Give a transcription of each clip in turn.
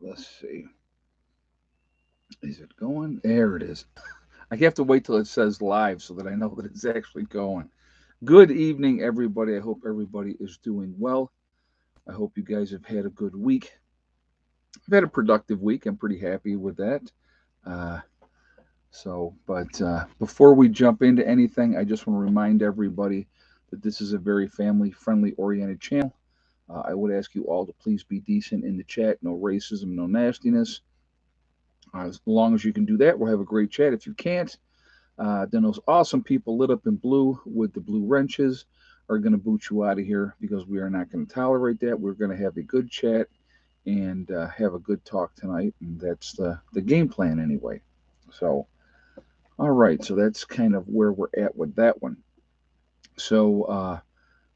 let's see. Is it going? There it is. I have to wait till it says live so that I know that it's actually going. Good evening, everybody. I hope everybody is doing well. I hope you guys have had a good week. I've had a productive week. I'm pretty happy with that. Uh, but before we jump into anything, I just want to remind everybody that this is a very family friendly oriented channel. I would ask you all to please be decent in the chat. No racism, no nastiness. As long as you can do that, we'll have a great chat. If you can't, then those awesome people lit up in blue with the blue wrenches are going to boot you out of here because we are not going to tolerate that. We're going to have a good chat and have a good talk tonight, and that's the game plan anyway. So, all right, so that's kind of where we're at with that one. So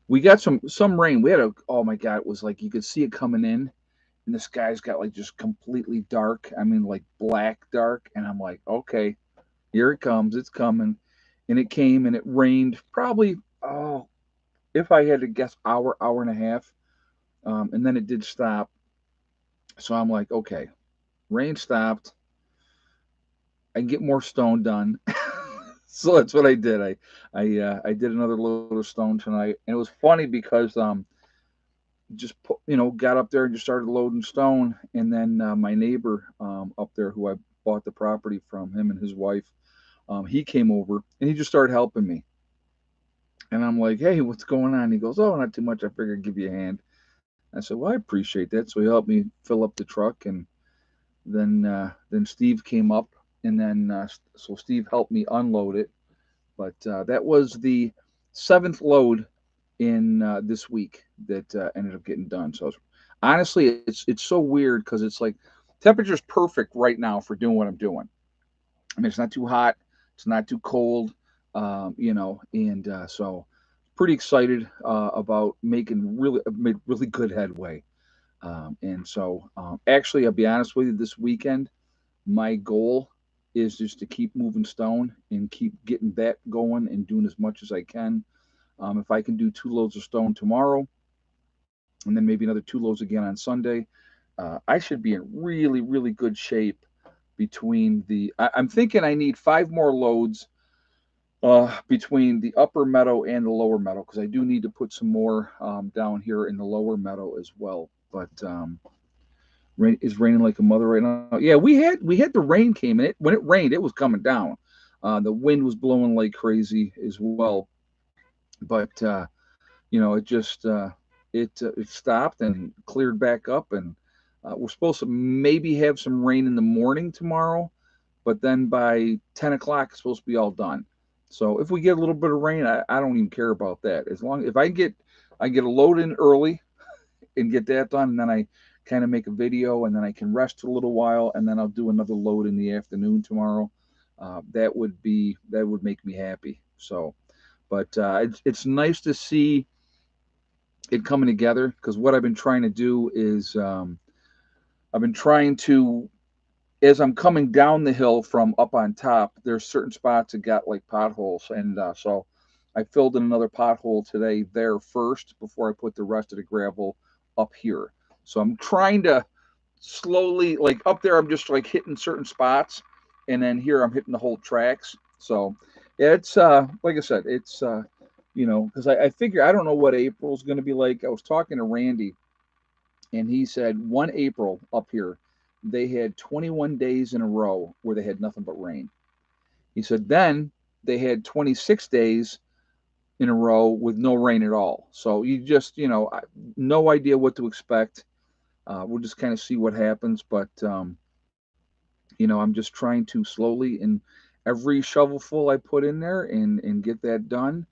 we got some rain. We had a oh my god, it was like you could see it coming in, and the sky's got like just completely dark. I mean, like black dark, and I'm like, okay, here it comes. It's coming. And it came and it rained probably, oh, if I had to guess, hour and a half. And then it did stop. So I'm like, okay, rain stopped. I can get more stone done. So that's what I did. I did another load of stone tonight. And it was funny because just put, got up there and just started loading stone. And then my neighbor up there who I bought the property from, him and his wife, he came over and he just started helping me. And I'm like, hey, what's going on? He goes, oh, not too much. I figured I'd give you a hand. I said, well, I appreciate that. So he helped me fill up the truck. And then Steve came up. And then so Steve helped me unload it. But that was the seventh load in this week that ended up getting done. So honestly, it's so weird because it's like temperature's perfect right now for doing what I'm doing. I mean, it's not too hot, it's not too cold, and so pretty excited about making made really good headway. And so, actually, I'll be honest with you, this weekend, my goal is just to keep moving stone and keep getting that going and doing as much as I can. If I can do 2 loads of stone tomorrow, and then maybe another 2 loads again on Sunday, I should be in really, really good shape between I'm thinking I need 5 more loads between the upper meadow and the lower meadow because I do need to put some more down here in the lower meadow as well. But rain is raining like a mother right now. Yeah, we had the rain came and it when it rained it was coming down. The wind was blowing like crazy as well, but it just it stopped and cleared back up, and we're supposed to maybe have some rain in the morning tomorrow, but then by 10 o'clock it's supposed to be all done. So if we get a little bit of rain, I don't even care about that. As long if I get a load in early and get that done, and then I kind of make a video, and then I can rest a little while, and then I'll do another load in the afternoon tomorrow. That would make me happy. So, but it's nice to see it coming together because what I've been trying to do is I've been trying to as I'm coming down the hill from up on top, there's certain spots that got like potholes, and so I filled in another pothole today there first before I put the rest of the gravel up here. So I'm trying to slowly, like up there, I'm just like hitting certain spots, and then here I'm hitting the whole tracks. So yeah, it's like I said, it's because I figure I don't know what April's going to be like. I was talking to Randy, and he said one April up here, they had 21 days in a row where they had nothing but rain. He said then they had 26 days in a row with no rain at all. So you just, no idea what to expect. We'll just kind of see what happens. But, I'm just trying to slowly, and every shovelful I put in there and get that done,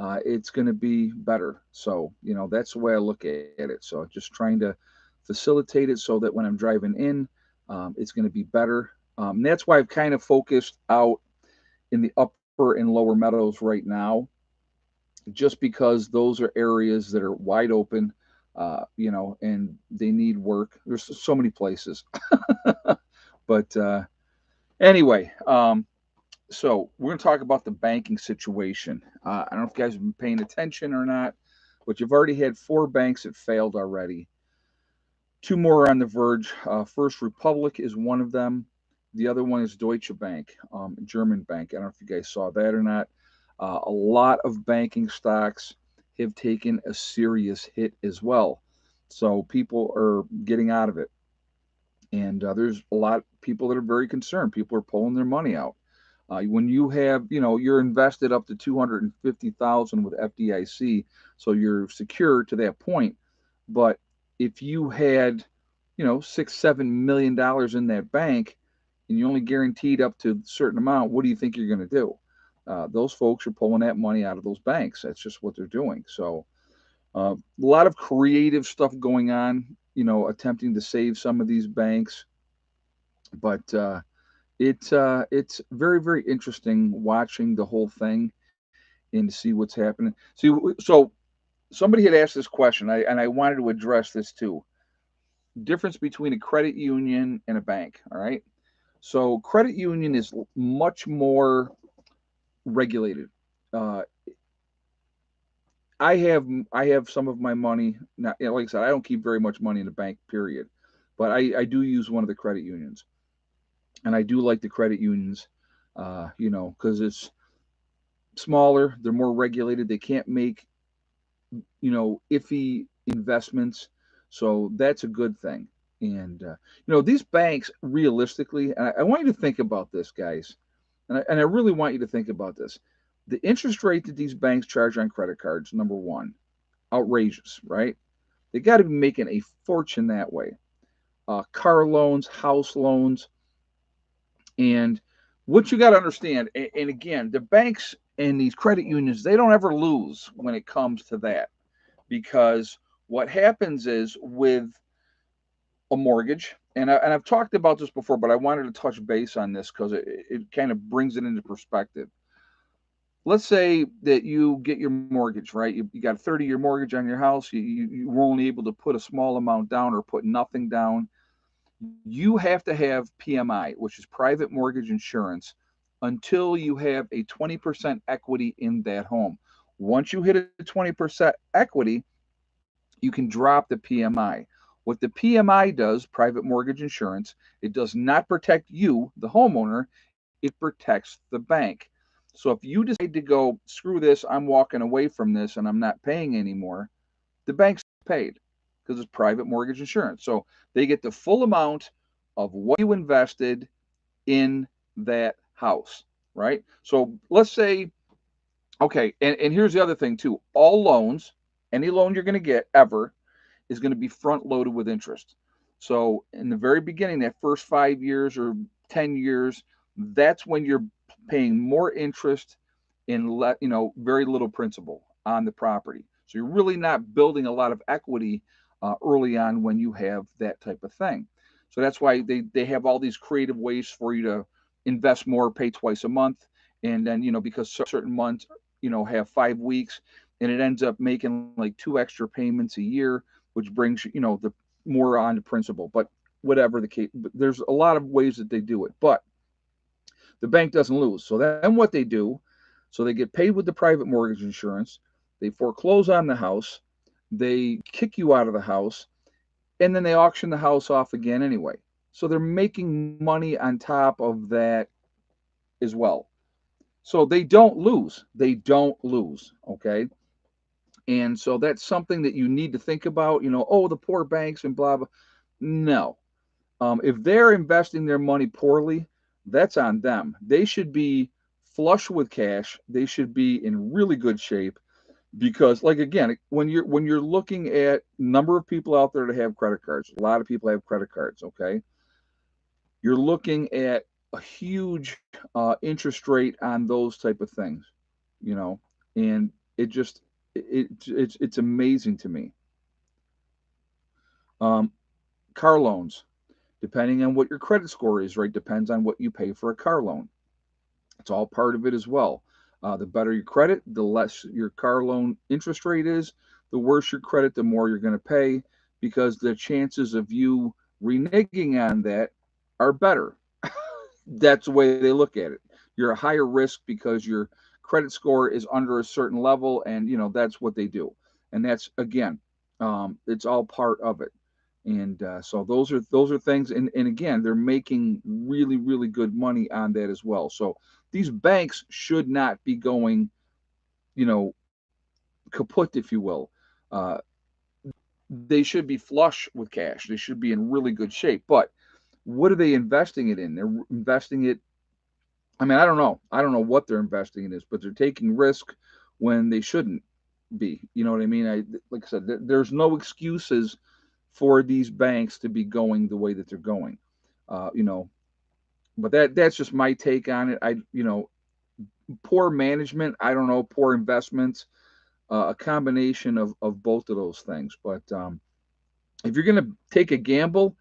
it's going to be better. So, that's the way I look at it. So just trying to facilitate it so that when I'm driving in, it's going to be better. And that's why I've kind of focused out in the upper and lower meadows right now, just because those are areas that are wide open, and they need work. There's so many places. But anyway, so we're going to talk about the banking situation. I don't know if you guys have been paying attention or not, but you've already had 4 banks that failed already. Two more on the verge. First Republic is one of them. The other one is Deutsche Bank, German bank. I don't know if you guys saw that or not. A lot of banking stocks have taken a serious hit as well. So people are getting out of it. And there's a lot of people that are very concerned. People are pulling their money out. When you have, you're invested up to 250,000 with FDIC, so you're secure to that point. But if you had, $6, $7 million in that bank, and you only guaranteed up to a certain amount, what do you think you're going to do? Those folks are pulling that money out of those banks. That's just what they're doing. So a lot of creative stuff going on, attempting to save some of these banks, but it's very very interesting watching the whole thing and to see what's happening. See, so somebody had asked this question, and I wanted to address this too. Difference between a credit union and a bank. All right, so credit union is much more regulated. Uh, I have some of my money. Not, like I said, I don't keep very much money in the bank. Period. But I do use one of the credit unions, and I do like the credit unions. Because it's smaller, they're more regulated. They can't make iffy investments, so that's a good thing. And these banks, realistically, and I want you to think about this, guys, and I really want you to think about this. The interest rate that these banks charge on credit cards, number one, outrageous, right? They got to be making a fortune that way. Car loans, house loans, and what you got to understand, and again, the banks and these credit unions, they don't ever lose when it comes to that, because what happens is with a mortgage, and I've talked about this before, but I wanted to touch base on this because it kind of brings it into perspective. Let's say that you get your mortgage, right? You got a 30-year mortgage on your house. You were only able to put a small amount down or put nothing down. You have to have PMI, which is private mortgage insurance, until you have a 20% equity in that home. Once you hit a 20% equity, you can drop the PMI. What the PMI does, private mortgage insurance, it does not protect you, the homeowner, it protects the bank. So if you decide to go, screw this, I'm walking away from this and I'm not paying anymore, the bank's paid because it's private mortgage insurance. So they get the full amount of what you invested in that house, right? So let's say, okay, and here's the other thing too. All loans, any loan you're going to get ever, is going to be front loaded with interest. So in the very beginning, that first 5 years or 10 years, that's when you're paying more interest in very little principal on the property. So you're really not building a lot of equity early on when you have that type of thing. So that's why they have all these creative ways for you to invest more, pay twice a month, and then because certain months have 5 weeks, and it ends up making like two extra payments a year, which brings the more on to principal. But whatever the case, there's a lot of ways that they do it. But the bank doesn't lose. So then what they do, so they get paid with the private mortgage insurance, they foreclose on the house, they kick you out of the house, and then they auction the house off again anyway. So they're making money on top of that as well. So they don't lose. They don't lose. Okay. And so that's something that you need to think about. Oh, the poor banks and blah, blah. No. If they're investing their money poorly, that's on them. They should be flush with cash. They should be in really good shape because, like again, when you're looking at number of people out there that have credit cards, a lot of people have credit cards. Okay, you're looking at a huge interest rate on those type of things. You know, and it just it's amazing to me. Um, Car loans, depending on what your credit score is, right, depends on what you pay for a car loan. It's all part of it as well. The better your credit, the less your car loan interest rate is. The worse your credit, the more you're going to pay because the chances of you reneging on that are better. That's the way they look at it. You're a higher risk because your credit score is under a certain level, and that's what they do. And that's again, it's all part of it. And so those are things, and again, they're making really really good money on that as well. So these banks should not be going, you know, kaput, if you will. Uh, they should be flush with cash. They should be in really good shape. But what are they investing it in? They're investing it. I mean, I don't know. I don't know what they're investing in this, but they're taking risk when they shouldn't be. You know what I mean? Like I said, there's no excuses for these banks to be going the way that they're going. You know, but that's just my take on it. Poor management. I don't know, poor investments, a combination of both of those things. But if you're going to take a gamble,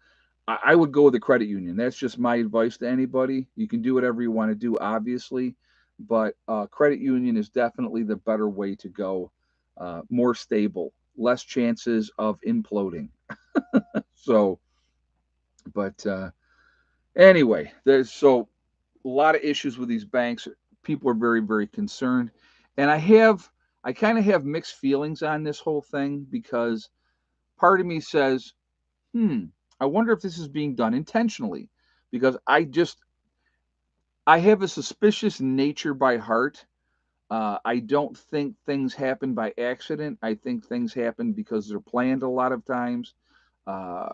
I would go with the credit union. That's just my advice to anybody. You can do whatever you want to do, obviously, but credit union is definitely the better way to go. More stable, less chances of imploding. So, but anyway, there's so a lot of issues with these banks. People are very, very concerned, and I kind of have mixed feelings on this whole thing because part of me says, hmm, I wonder if this is being done intentionally because I have a suspicious nature by heart. I don't think things happen by accident. I think things happen because they're planned a lot of times. Uh,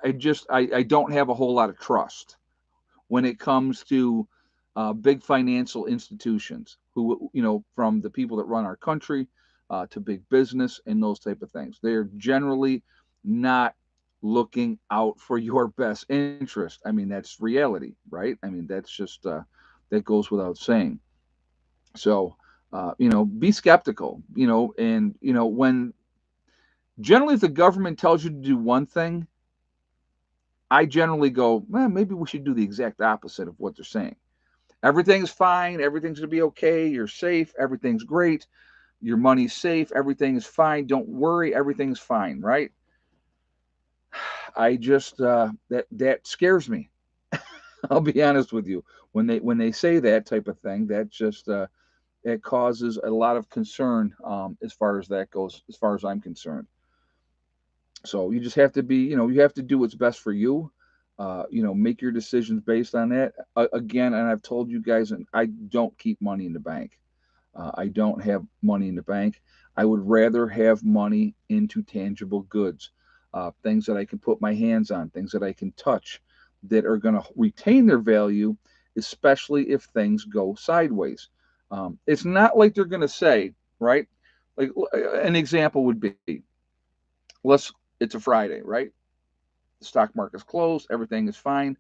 I don't have a whole lot of trust when it comes to big financial institutions who, from the people that run our country to big business and those type of things. They're generally not looking out for your best interest. I mean, that's reality, right? I mean, that's just that goes without saying. So, be skeptical, and when generally if the government tells you to do one thing, I generally go, well, maybe we should do the exact opposite of what they're saying. Everything's fine. Everything's going to be okay. You're safe. Everything's great. Your money's safe. Everything is fine. Don't worry. Everything's fine, right? I just that scares me. I'll be honest with you. When they say that type of thing, that just it causes a lot of concern as far as that goes. As far as I'm concerned, so you just have to be, you have to do what's best for you. Make your decisions based on that. Again, and I've told you guys, and I don't keep money in the bank. I don't have money in the bank. I would rather have money into tangible goods, things that I can put my hands on, things that I can touch, that are going to retain their value, especially if things go sideways. It's not like they're going to say, right? Like an example would be, let's. It's a Friday, right? The stock market's closed, everything is fine.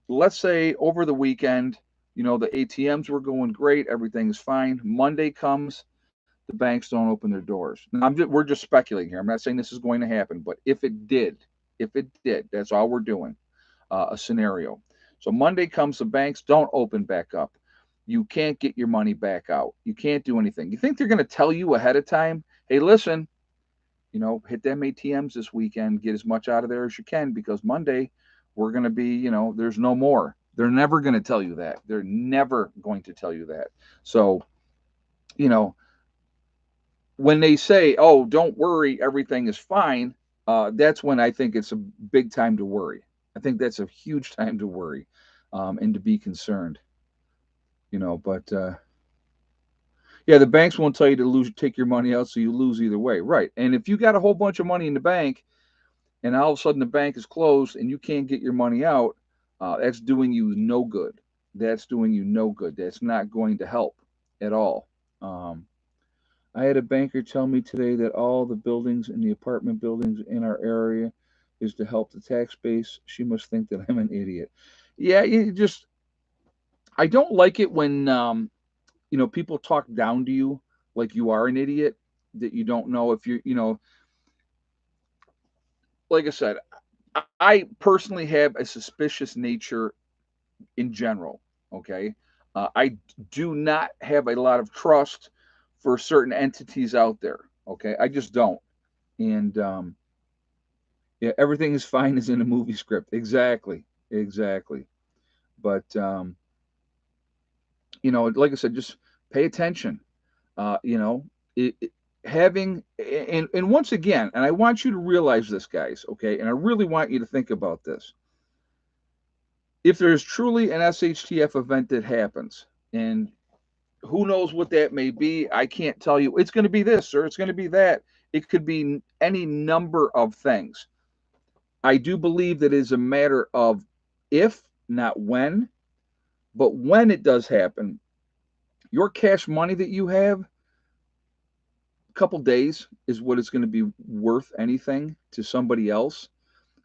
Let's say over the weekend, the ATMs were going great, everything's fine. Monday comes, the banks don't open their doors. Now, we're just speculating here. I'm not saying this is going to happen, but if it did, that's all we're doing. A scenario. So Monday comes, the banks don't open back up. You can't get your money back out. You can't do anything. You think they're going to tell you ahead of time, hey, listen, hit them ATMs this weekend, get as much out of there as you can because Monday we're going to be, there's no more. They're never going to tell you that. They're never going to tell you that. So, you know, when they say, oh, don't worry, everything is fine, that's when I think it's a big time to worry. I think that's a huge time to worry and to be concerned, but yeah, the banks won't tell you to take your money out, so you lose either way, right? And if you got a whole bunch of money in the bank, and all of a sudden the bank is closed and you can't get your money out, that's doing you no good. That's doing you no good. That's not going to help at all. Um, I had a banker tell me today that all the buildings in the apartment buildings in our area is to help the tax base. She must think that I'm an idiot. Yeah, I don't like it when people talk down to you like you are an idiot, that you don't know if like I said, I personally have a suspicious nature in general. Okay. I do not have a lot of trust for certain entities out there. Okay. I just don't. And yeah, everything is fine as in a movie script. Exactly. Exactly. But, like I said, just pay attention. Uh, you know, it, it, having and once again, and I want you to realize this, guys, okay, and I really want you to think about this. If there is truly an SHTF event that happens, and who knows what that may be, I can't tell you it's going to be this or it's going to be that. It could be any number of things. I do believe that it is a matter of if, not when, but when it does happen, your cash money that you have, a couple days is what it's going to be worth anything to somebody else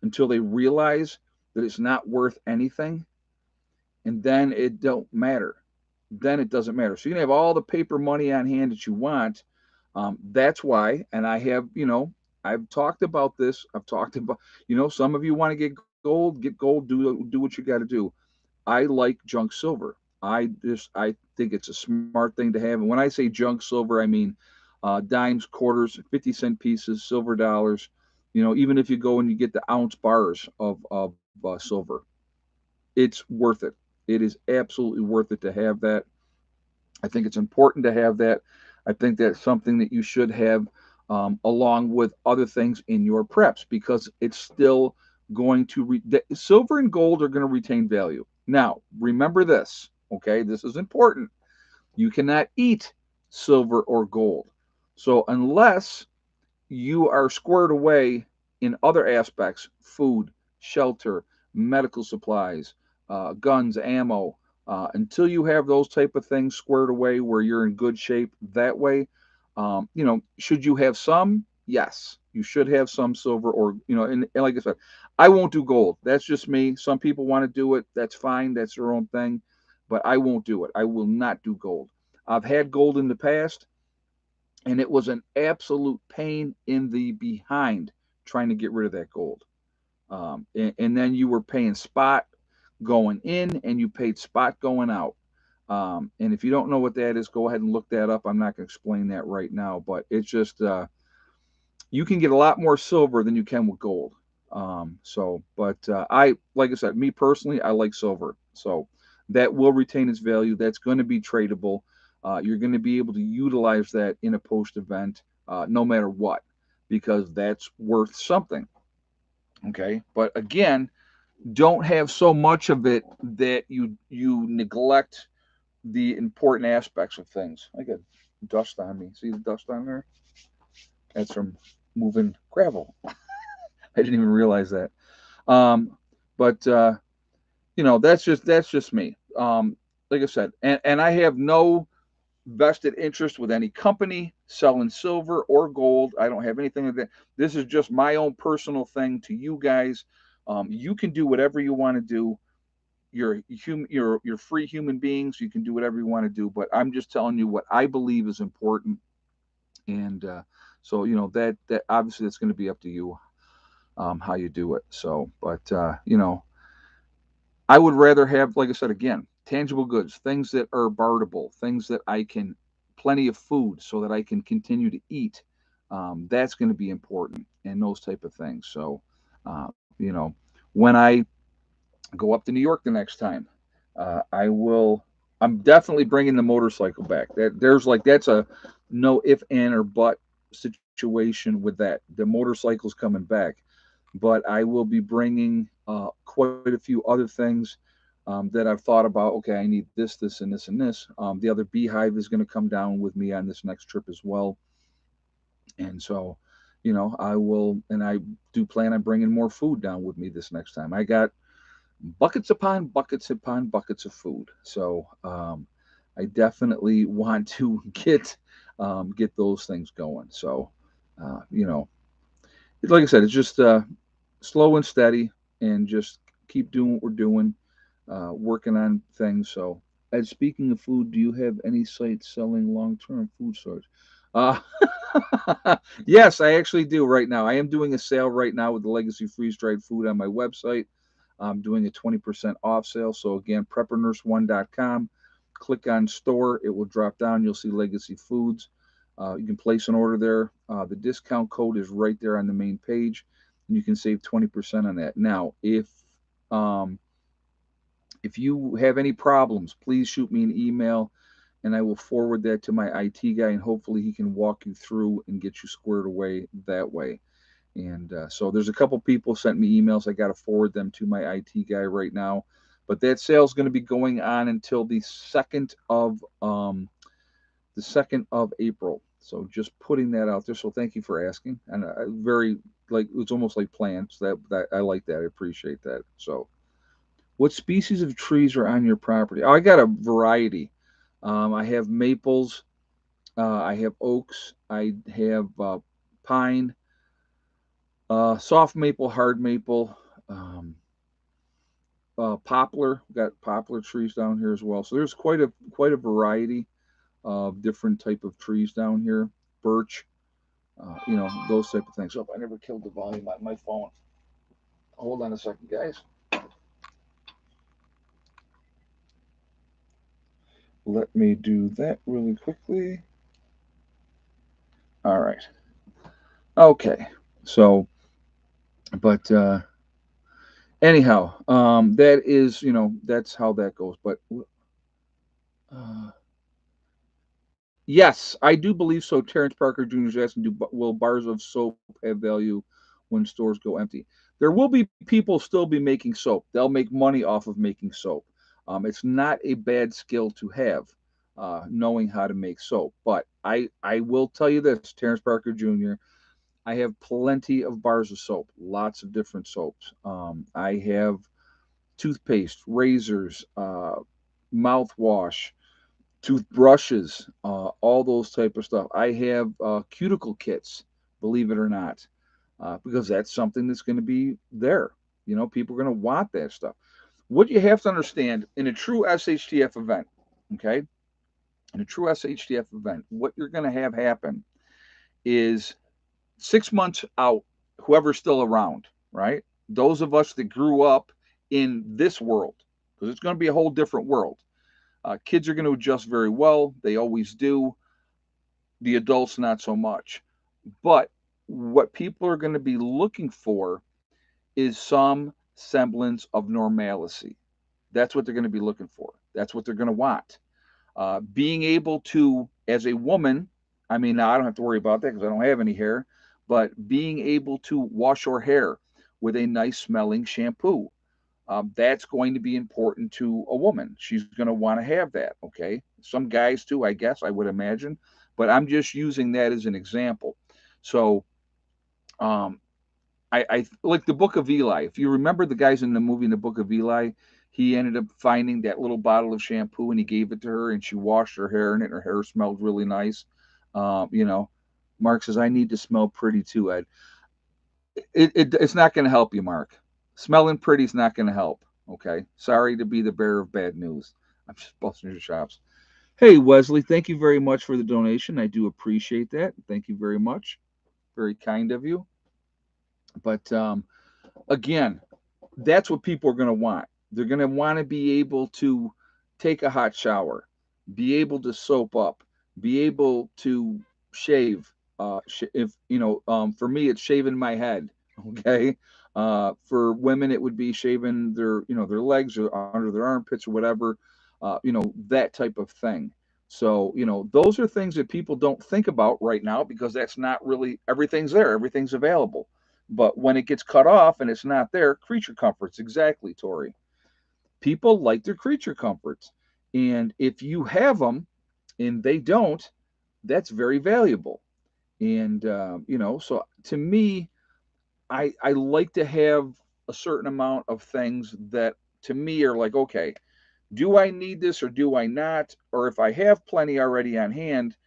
until they realize that it's not worth anything, and then it don't matter. Then it doesn't matter. So you can have all the paper money on hand that you want. That's why, and I have, I've talked about this. I've talked about, some of you want to get gold, do what you got to do. I like junk silver. I think it's a smart thing to have. And when I say junk silver, I mean dimes, quarters, 50-cent pieces, silver dollars. Even if you go and you get the ounce bars of silver, it's worth it. It is absolutely worth it to have that. I think it's important to have that. I think that's something that you should have along with other things in your preps because it's still going to silver and gold are going to retain value. Now, remember this, okay? This is important. You cannot eat silver or gold. So unless you are squared away in other aspects, food, shelter, medical supplies, guns, ammo, until you have those type of things squared away where you're in good shape that way. Should you have some? Yes, you should have some silver or, and like I said, I won't do gold. That's just me. Some people want to do it. That's fine. That's their own thing, but I won't do it. I will not do gold. I've had gold in the past, and it was an absolute pain in the behind trying to get rid of that gold. And then you were paying spot going in and you paid spot going out. And if you don't know what that is, go ahead and look that up. I'm not going to explain that right now, but it's just you can get a lot more silver than you can with gold. But like I said, me personally, I like silver. So that will retain its value. That's going to be tradable. You're going to be able to utilize that in a post event, no matter what, because that's worth something. Okay. But again, don't have so much of it that you neglect the important aspects of things. I got dust on me. See the dust on there? That's from moving gravel. I didn't even realize that. But that's just me. Like I said, and I have no vested interest with any company selling silver or gold. I don't have anything like that. This is just my own personal thing to you guys. You can do whatever you want to do. You're free human beings. You can do whatever you want to do. But I'm just telling you what I believe is important, and so that obviously that's going to be up to you how you do it. So, but I would rather have, like I said again, tangible goods, things that are barterable, things that I can, plenty of food so that I can continue to eat. That's going to be important, and those type of things. So, when I go up to New York the next time, I will. I'm definitely bringing the motorcycle back. That's a no if and or but situation with that. The motorcycle's coming back, but I will be bringing quite a few other things that I've thought about. Okay, I need this, this, and this, and this. The other beehive is going to come down with me on this next trip as well, and so, I will, and I do plan on bringing more food down with me this next time. I got buckets upon buckets of food, so I definitely want to get those things going. So, like I said, it's just slow and steady, and just keep doing what we're doing, working on things. So, and speaking of food, do you have any sites selling long-term food stores? Uh, yes, I actually do right now. I am doing a sale right now with the Legacy Freeze Dried Food on my website. I'm doing a 20% off sale. So again, preppernurse1.com. Click on store. It will drop down. You'll see Legacy Foods. You can place an order there. The discount code is right there on the main page, and you can save 20% on that. Now, um, if you have any problems, please shoot me an email. and I will forward that to my IT guy, and hopefully he can walk you through and get you squared away that way. And so there's a couple people sent me emails. I got to forward them to my IT guy right now. But that sale is going to be going on until the second of April. So just putting that out there. So thank you for asking, and very like it's almost like planned. So that I like that. I appreciate that. So what species of trees are on your property? Oh, I got a variety. I have maples. I have oaks. I have pine, soft maple, hard maple, um, poplar. We've got poplar trees down here as well. So there's quite a variety of different type of trees down here. Birch, those type of things. Oh, I never killed the volume on my phone. Hold on a second, guys. Let me do that really quickly. All right. Okay. So, but anyhow, that is, that's how that goes. But uh, yes, I do believe so. Terrence Parker Jr. is asking, will bars of soap have value when stores go empty? There will be people still be making soap. They'll make money off of making soap. It's not a bad skill to have, knowing how to make soap. But I will tell you this, Terrence Parker Jr., I have plenty of bars of soap, lots of different soaps. I have toothpaste, razors, mouthwash, toothbrushes, all those type of stuff. I have cuticle kits, believe it or not, because that's something that's going to be there. People are going to want that stuff. What you have to understand in a true SHTF event, okay, in a true SHTF event, what you're going to have happen is 6 months out, whoever's still around, right? Those of us that grew up in this world, because it's going to be a whole different world. Kids are going to adjust very well. They always do. The adults, not so much. But what people are going to be looking for is some semblance of normalcy. That's what they're going to be looking for. That's what they're going to want. Being able to, as a woman, I mean, now I don't have to worry about that because I don't have any hair, but being able to wash your hair with a nice smelling shampoo, that's going to be important to a woman. She's going to want to have that. Okay. Some guys too, I guess, I would imagine, but I'm just using that as an example. So, um, I like the Book of Eli. If you remember the guys in the movie in the Book of Eli, he ended up finding that little bottle of shampoo and he gave it to her and she washed her hair in it and her hair smelled really nice. Um, you know, Mark says, I need to smell pretty too, Ed. It's not going to help you, Mark. Smelling pretty is not going to help. Okay. Sorry to be the bearer of bad news. I'm just busting your chops. Hey, Wesley, thank you very much for the donation. I do appreciate that. Thank you very much. Very kind of you. But again, that's what people are going to want. They're going to want to be able to take a hot shower, be able to soap up, be able to shave. If for me, it's shaving my head. Okay. For women, it would be shaving their legs or under their armpits or whatever. That type of thing. So those are things that people don't think about right now because that's not really everything's there, everything's available. But when it gets cut off and it's not there, creature comforts, exactly, Tori. People like their creature comforts. And if you have them and they don't, that's very valuable. And, so to me, I like to have a certain amount of things that to me are like, okay, do I need this or do I not? Or if I have plenty already on hand,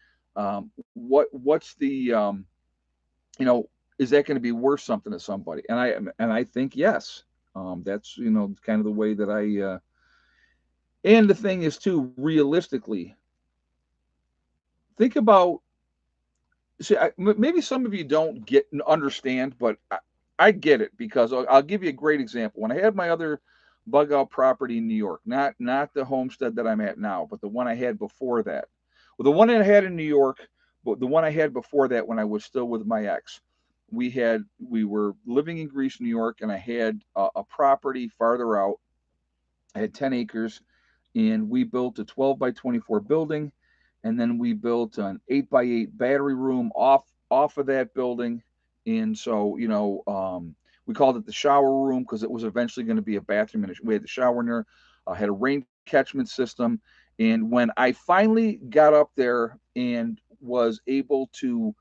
what's the you know, is that going to be worth something to somebody? And I think yes. That's kind of the way that I. And the thing is too, realistically, think about. See, maybe some of you don't get understand, but I get it because I'll give you a great example. When I had my other bug out property in New York, not the homestead that I'm at now, but the one I had before that. Well, the one I had in New York, but the one I had before that when I was still with my ex, we were living in Greece, New York, and I had a property farther out. I had 10 acres, and we built a 12 by 24 building. and then we built an 8x8 battery room off of that building. And so, we called it the shower room because it was eventually going to be a bathroom. And we had the shower in there, had a rain catchment system. And when I finally got up there and was able to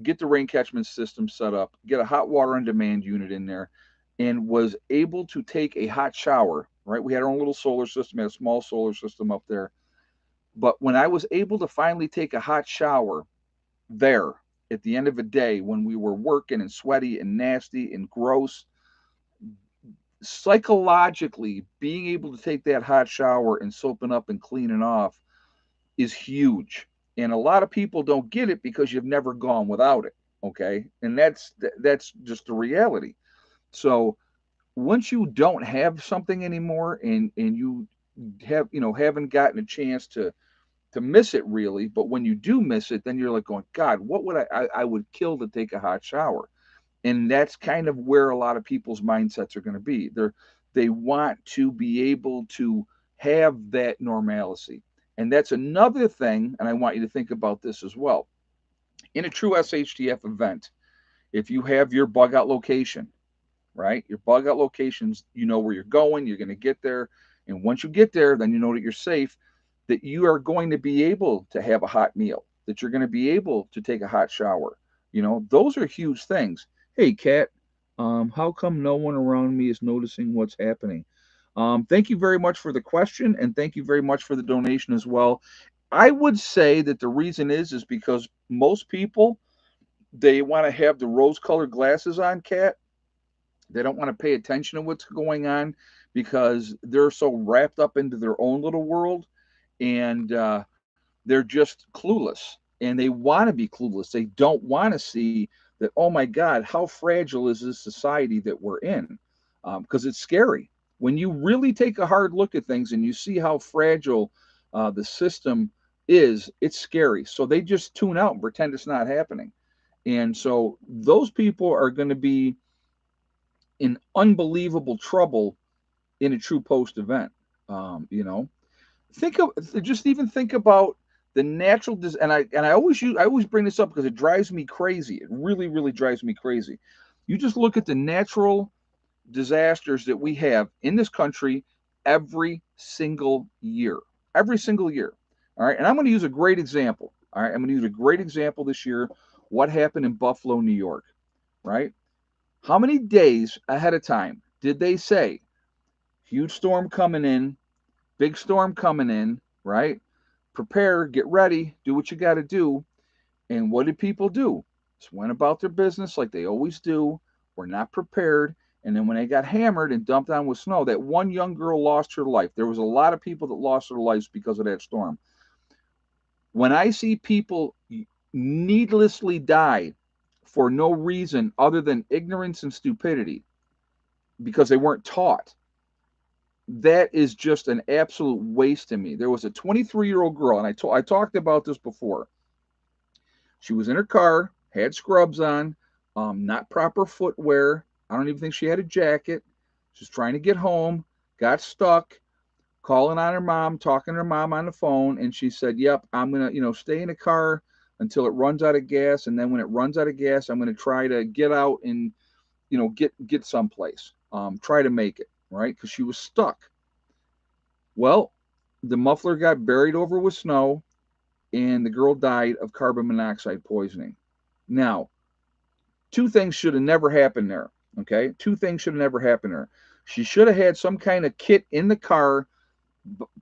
get the rain catchment system set up, get a hot water on demand unit in there, and was able to take a hot shower, right? We had our own little solar system, had a small solar system up there. But when I was able to finally take a hot shower there at the end of a day when we were working and sweaty and nasty and gross, psychologically being able to take that hot shower and soaping up and cleaning off is huge. And a lot of people don't get it because you've never gone without it. Okay. And that's just the reality. So once you don't have something anymore and you haven't gotten a chance to miss it really, but when you do miss it, then you're like going, God, what would I would kill to take a hot shower. And that's kind of where a lot of people's mindsets are going to be. They want to be able to have that normalcy. And that's another thing, and I want you to think about this as well. In a true SHTF event, if you have your bug out location, right? Your bug out locations, you know where you're going, you're going to get there. And once you get there, then you know that you're safe, that you are going to be able to have a hot meal, that you're going to be able to take a hot shower. Those are huge things. Hey, Kat, how come no one around me is noticing what's happening? Thank you very much for the question, and thank you very much for the donation as well. I would say that the reason is because most people, they want to have the rose-colored glasses on, Kat. They don't want to pay attention to what's going on because they're so wrapped up into their own little world, and they're just clueless, and they want to be clueless. They don't want to see that, oh my God, how fragile is this society that we're in? Because it's scary. When you really take a hard look at things and you see how fragile the system is, it's scary. So they just tune out and pretend it's not happening. And so those people are going to be in unbelievable trouble in a true post event. You know, think of just even think about the natural and I always bring this up because it drives me crazy. It really drives me crazy. You just look at the natural disasters that we have in this country every single year. Every single year. All right. And I'm going to use a great example. All right. I'm going to use a great example this year. What happened in Buffalo, New York? Right. How many days ahead of time did they say huge storm coming in, big storm coming in, right? Prepare, get ready, do what you got to do. And what did people do? Just went about their business like they always do, were not prepared. And then when they got hammered and dumped on with snow, that one young girl lost her life. There was a lot of people that lost their lives because of that storm. When I see people needlessly die for no reason other than ignorance and stupidity because they weren't taught, that is just an absolute waste to me. There was a 23-year-old girl, and I talked about this before. She was in her car, had scrubs on, not proper footwear. I don't even think she had a jacket. She's trying to get home, got stuck, calling on her mom, talking to her mom on the phone, and she said, "Yep, I'm gonna, stay in the car until it runs out of gas, and then when it runs out of gas, I'm gonna try to get out and, get someplace, try to make it, right?" Because she was stuck. Well, the muffler got buried over with snow, and the girl died of carbon monoxide poisoning. Now, two things should have never happened there. Okay, two things should have never happened there. She should have had some kind of kit in the car.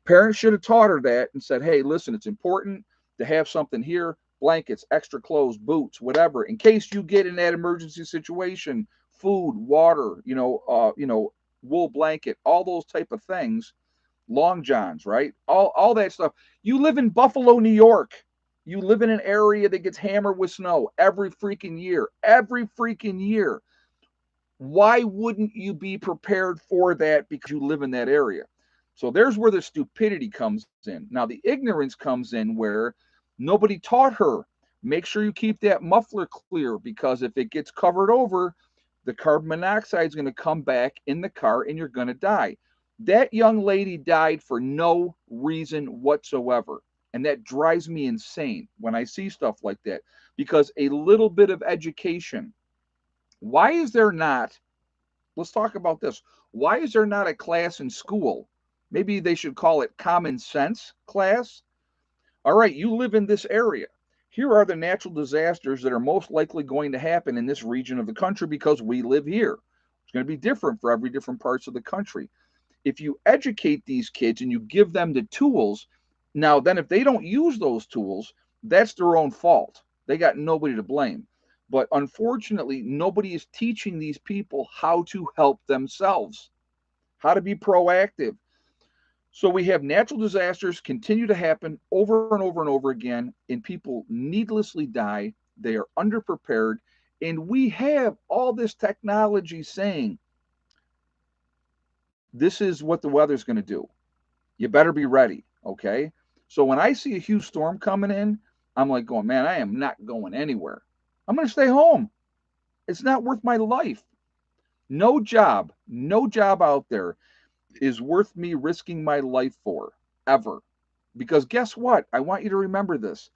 Parents should have taught her that and said, "Hey, listen, it's important to have something here: blankets, extra clothes, boots, whatever, in case you get in that emergency situation. Food, water, wool blanket, all those type of things." Long johns, right? All that stuff. You live in Buffalo, New York. You live in an area that gets hammered with snow every freaking year. Every freaking year. Why wouldn't you be prepared for that because you live in that area? So there's where the stupidity comes in. Now the ignorance comes in where nobody taught her. Make sure you keep that muffler clear because if it gets covered over, the carbon monoxide is going to come back in the car and you're going to die. That young lady died for no reason whatsoever. And that drives me insane when I see stuff like that, because a little bit of education, why is there not, let's talk about this. Why is there not a class in school? Maybe they should call it common sense class. All right, you live in this area. Here are the natural disasters that are most likely going to happen in this region of the country because we live here. It's going to be different for every different parts of the country. If you educate these kids and you give them the tools, now then if they don't use those tools, that's their own fault. They got nobody to blame. But unfortunately, nobody is teaching these people how to help themselves, how to be proactive. So we have natural disasters continue to happen over and over and over again, and people needlessly die. They are underprepared, and we have all this technology saying this is what the weather's going to do. You better be ready, okay? So when I see a huge storm coming in, I'm like going, man, I am not going anywhere. I'm going to stay home. It's not worth my life. No job out there is worth me risking my life for, ever. Because guess what? I want you to remember this.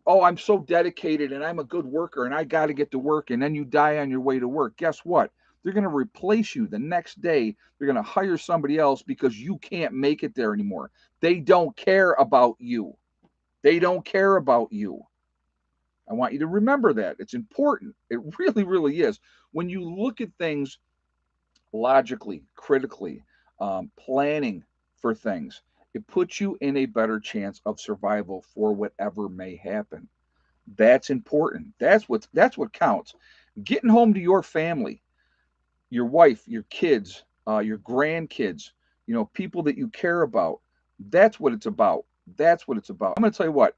Oh, I'm so dedicated and I'm a good worker and I got to get to work, and then you die on your way to work. Guess what? They're going to replace you the next day. They're going to hire somebody else because you can't make it there anymore. They don't care about you. They don't care about you. I want you to remember that. It's important. It really, really is. When you look at things logically, critically, planning for things, it puts you in a better chance of survival for whatever may happen. That's important. That's what counts. Getting home to your family, your wife, your kids, your grandkids, people that you care about. That's what it's about. That's what it's about. I'm going to tell you what.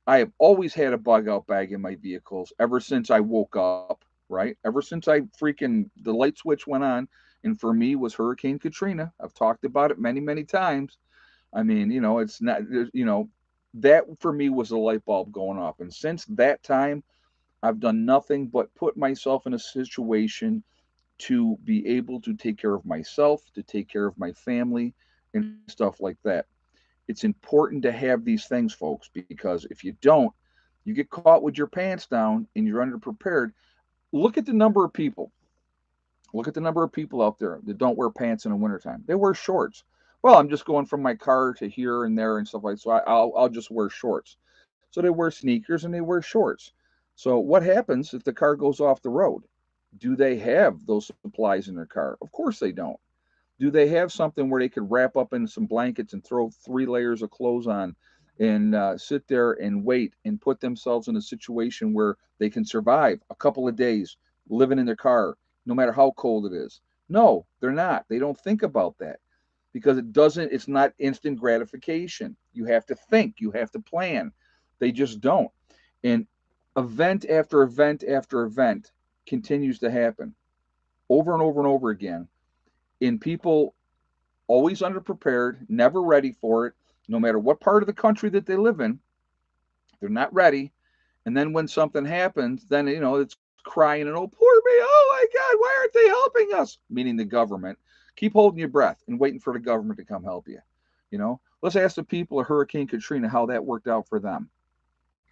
I have always had a bug out bag in my vehicles ever since I woke up. Right, ever since the light switch went on, and for me was Hurricane Katrina. I've talked about it many, many times. I mean, it's not, that for me was the light bulb going off. And since that time, I've done nothing but put myself in a situation to be able to take care of myself, to take care of my family, and stuff like that. It's important to have these things, folks, because if you don't, you get caught with your pants down and you're underprepared. Look at the number of people. Look at the number of people out there that don't wear pants in the wintertime. They wear shorts. Well, I'm just going from my car to here and there and stuff like that. So I'll just wear shorts. So they wear sneakers and they wear shorts. So what happens if the car goes off the road? Do they have those supplies in their car? Of course they don't. Do they have something where they could wrap up in some blankets and throw 3 layers of clothes on and sit there and wait and put themselves in a situation where they can survive a couple of days living in their car, no matter how cold it is? No, they're not. They don't think about that because it's not instant gratification. You have to think, you have to plan. They just don't. And event after event after event continues to happen over and over and over again. And people always underprepared, never ready for it, no matter what part of the country that they live in, they're not ready. And then when something happens, then it's crying and, oh, poor me, oh my God, why aren't they helping us? Meaning the government. Keep holding your breath and waiting for the government to come help you. Let's ask the people of Hurricane Katrina how that worked out for them.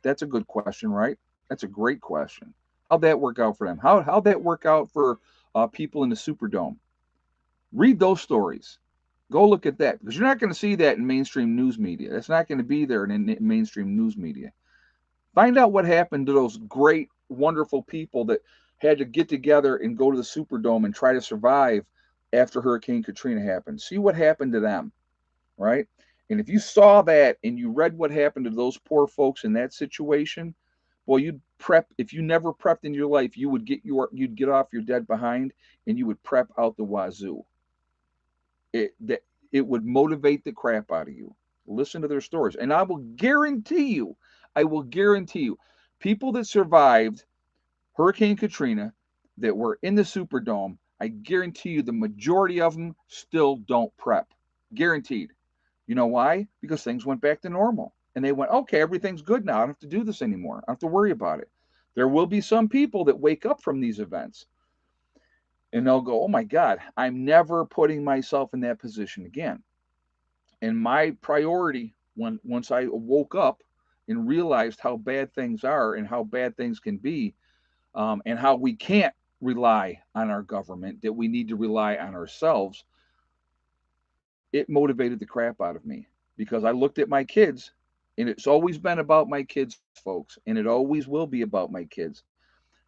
That's a good question, right? That's a great question. How'd that work out for them? How'd that work out for people in the Superdome? Read those stories. Go look at that, because you're not going to see that in mainstream news media. That's not going to be there in mainstream news media. Find out what happened to those great, wonderful people that had to get together and go to the Superdome and try to survive after Hurricane Katrina happened. See what happened to them, right? And if you saw that and you read what happened to those poor folks in that situation, well, you'd prep. If you never prepped in your life, you'd get off your dead behind and you would prep out the wazoo. It would motivate the crap out of you. Listen to their stories, and I will guarantee you, people that survived Hurricane Katrina that were in the Superdome, I guarantee you the majority of them still don't prep. Guaranteed. You know why? Because things went back to normal. And they went, okay, everything's good now. I don't have to do this anymore. I don't have to worry about it. There will be some people that wake up from these events and they'll go, oh my God, I'm never putting myself in that position again. And my priority Once I woke up and realized how bad things are and how bad things can be, and how we can't rely on our government, that we need to rely on ourselves, it motivated the crap out of me because I looked at my kids, and it's always been about my kids, folks, and it always will be about my kids.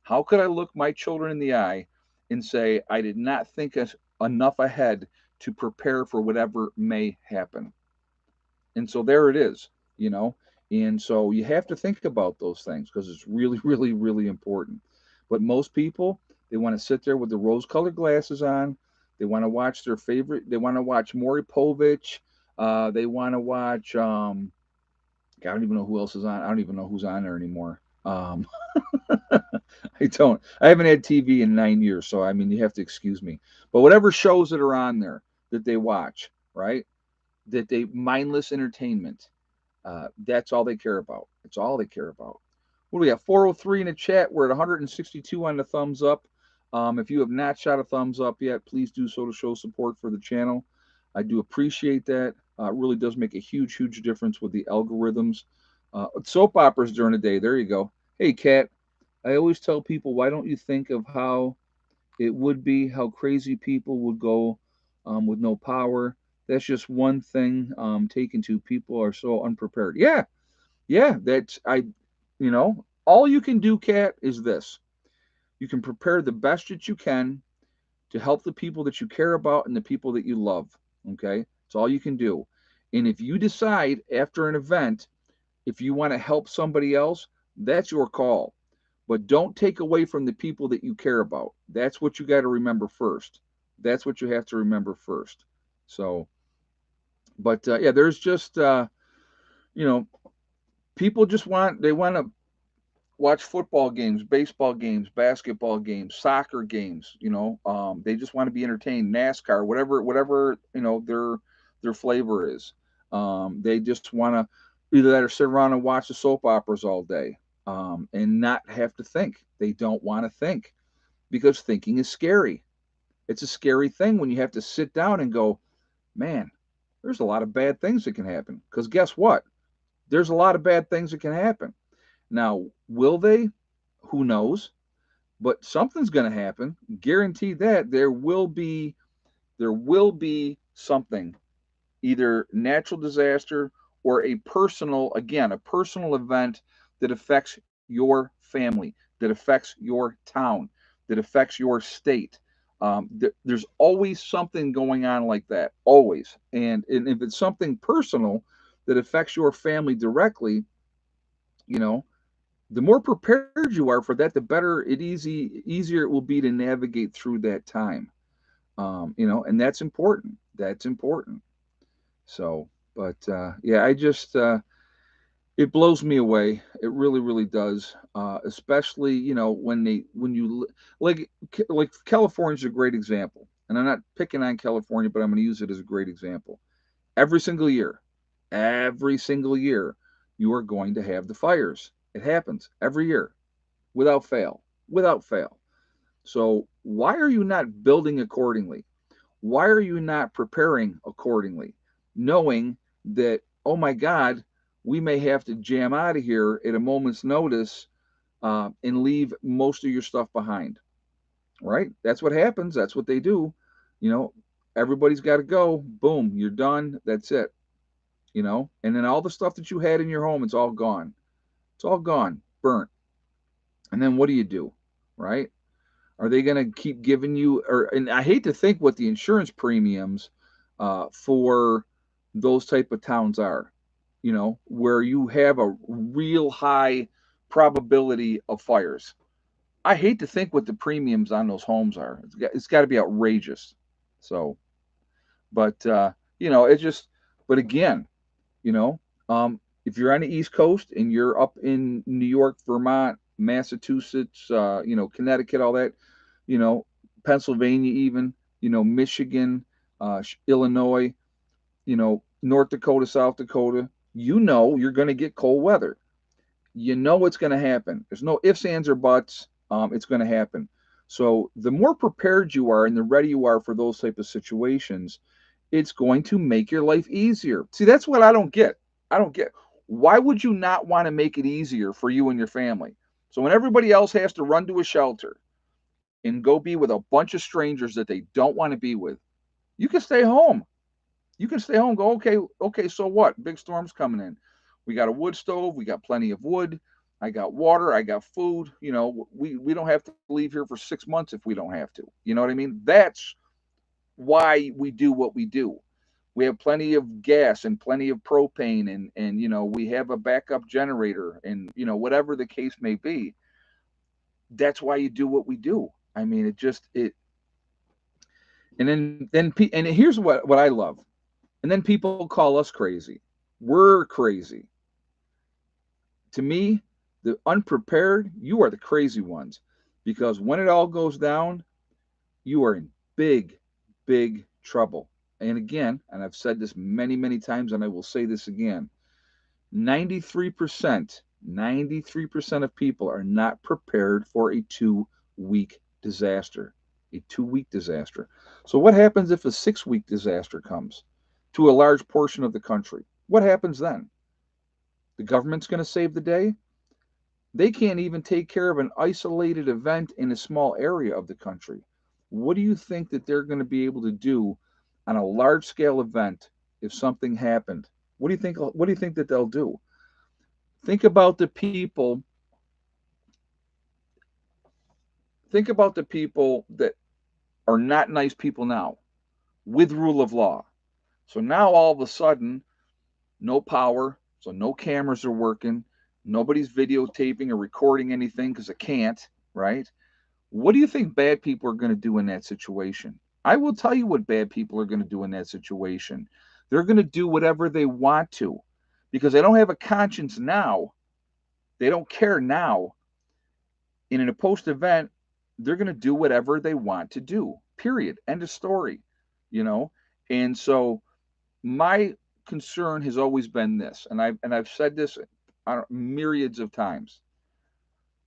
How could I look my children in the eye and say I did not think enough ahead to prepare for whatever may happen? And so there it is, you know. And so you have to think about those things because it's really, really, really important. But most people, they want to sit there with the rose-colored glasses on. They want to watch their favorite. They want to watch Maury Povich. They want to watch. I don't even know who else is on. I don't even know who's on there anymore. I don't. I haven't had TV in 9 years, so I mean, you have to excuse me. But whatever shows that are on there that they watch, right? That they mindless entertainment. That's all they care about. It's all they care about. What do we got? 403 in the chat. We're at 162 on the thumbs up. If you have not shot a thumbs up yet, please do so to show support for the channel. I do appreciate that. It really does make a huge, huge difference with the algorithms. Soap operas during the day. There you go. Hey, Kat. I always tell people, why don't you think of how it would be, how crazy people would go with no power? That's just one thing taken to. People are so unprepared. Yeah, yeah. All you can do, Kat, is this. You can prepare the best that you can to help the people that you care about and the people that you love. Okay, it's all you can do. And if you decide after an event, if you want to help somebody else, that's your call. But don't take away from the people that you care about. That's what you got to remember first. That's what you have to remember first. So, but yeah, there's just you know, people just want to watch football games, baseball games, basketball games, soccer games. They just want to be entertained. NASCAR, whatever their flavor is. They just want to either that or sit around and watch the soap operas all day, and not have to think. They don't want to think because thinking is scary. It's a scary thing when you have to sit down and go, man, there's a lot of bad things that can happen. Because guess what? There's a lot of bad things that can happen. Now, will they? Who knows? But something's going to happen. Guarantee that there will be something, either natural disaster or a personal event that affects your family, that affects your town, that affects your state. There's always something going on like that, always. And if it's something personal that affects your family directly, you know, the more prepared you are for that, the better easier it will be to navigate through that time. And that's important. That's important. So, but yeah, it blows me away. It really, really does. Especially when you like California's a great example, and I'm not picking on California, but I'm going to use it as a great example. Every single year, every single year, you are going to have the fires. It happens every year, without fail, without fail. So why are you not building accordingly? Why are you not preparing accordingly, knowing that, oh my God, we may have to jam out of here at a moment's notice, and leave most of your stuff behind, right? That's what happens. That's what they do. You know, everybody's got to go. Boom, you're done. That's it. And then all the stuff that you had in your home, it's all gone. It's all gone, burnt. And then what do you do, right? Are they going to keep giving you, and I hate to think what the insurance premiums for those type of towns are, where you have a real high probability of fires. I hate to think what the premiums on those homes are. It's got to be outrageous. So, but it's just, but again, you know, if you're on the East Coast and you're up in New York, Vermont, Massachusetts, Connecticut, all that, Pennsylvania, even, Michigan, Illinois, North Dakota, South Dakota, you're going to get cold weather. You know it's going to happen. There's no ifs, ands, or buts. It's going to happen. So the more prepared you are and the ready you are for those type of situations, it's going to make your life easier. See, that's what I don't get. I don't get, why would you not want to make it easier for you and your family? So when everybody else has to run to a shelter and go be with a bunch of strangers that they don't want to be with, you can stay home. You can stay home. Go, okay, okay. So what? Big storm's coming in. We got a wood stove. We got plenty of wood. I got water. I got food. We don't have to leave here for 6 months if we don't have to. You know what I mean? That's why we do what we do. We have plenty of gas and plenty of propane, and we have a backup generator, and whatever the case may be. That's why you do what we do. I mean, it just it and here's what I love. And then people call us crazy. We're crazy. To me, the unprepared, you are the crazy ones. Because when it all goes down, you are in big, big trouble. And again, and I've said this many, many times, and I will say this again, 93% of people are not prepared for a 2 week disaster. A 2 week disaster. So, what happens if a 6 week disaster comes to a large portion of the country? What happens then? The government's going to save the day? They can't even take care of an isolated event in a small area of the country. What do you think that they're going to be able to do on a large scale event if something happened? What do you think that they'll do? Think about the people think about the people that are not nice people now with rule of law. So now all of a sudden, no power, so no cameras are working, nobody's videotaping or recording anything because it can't, right? What do you think bad people are going to do in that situation? I will tell you what bad people are going to do in that situation. They're going to do whatever they want to because they don't have a conscience now. They don't care now. In a post event, they're going to do whatever they want to do. Period. End of story. You know, and so my concern has always been this, and I've said this myriads of times.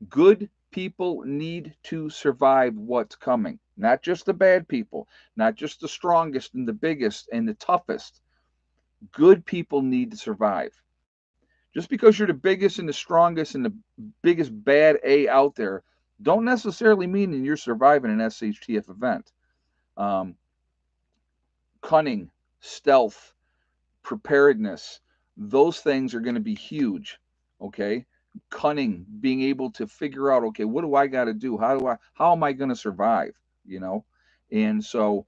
Good people need to survive what's coming. Not just the bad people, not just the strongest and the biggest and the toughest. Good people need to survive. Just because you're the biggest and the strongest and the biggest bad A out there, don't necessarily mean that you're surviving an SHTF event. Um, Cunning, stealth, preparedness, those things are going to be huge. Okay. Cunning, being able to figure out, okay, what do I got to do? How am I going to survive? You know? And so,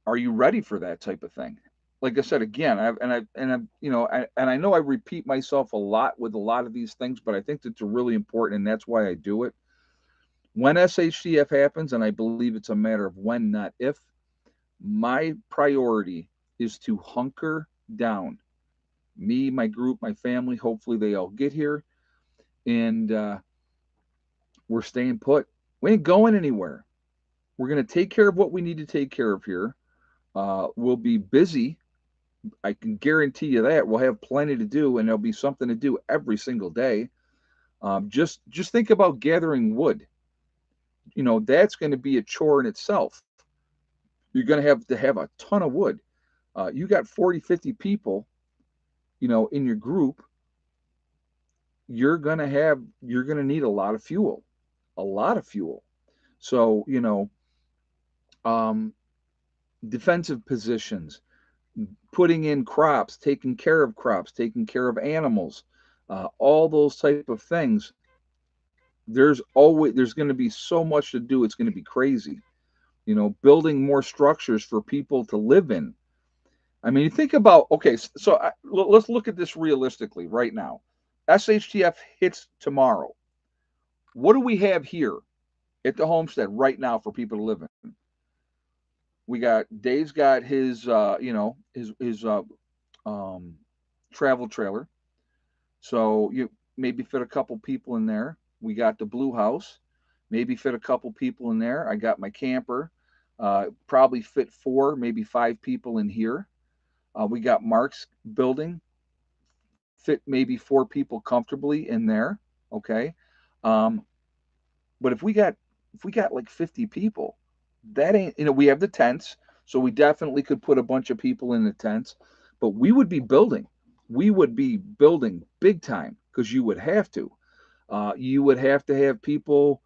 are you ready for that type of thing? Like I said again, and I know I repeat myself a lot with a lot of these things, but I think that they're really important, and that's why I do it. When SHTF happens, and I believe it's a matter of when, not if, my priority is to hunker down. Me, my group, my family, hopefully they all get here, and we're staying put. We ain't going anywhere. We're going to take care of what we need to take care of here. We'll be busy. I can guarantee you that we'll have plenty to do, and there'll be something to do every single day. Just think about gathering wood. That's going to be a chore in itself. You're going to have a ton of wood. You got 40, 50 people, in your group. You're going to need a lot of fuel. So, um, defensive positions, putting in crops, taking care of animals, all those type of things. There's going to be so much to do. It's going to be crazy. Building more structures for people to live in. I mean, you think about, okay, so let's look at this realistically right now. SHTF hits tomorrow. What do we have here at the homestead right now for people to live in? Dave's got his his um, travel trailer, so you maybe fit a couple people in there. We got the blue house, maybe fit a couple people in there. I got my camper, probably fit 4, maybe 5 people in here. We got Mark's building, fit maybe 4 people comfortably in there. Okay, um, but if we got like 50 people, that ain't, we have the tents, so we definitely could put a bunch of people in the tents, but we would be building. we would be building big time because you would have to. You would have to have people,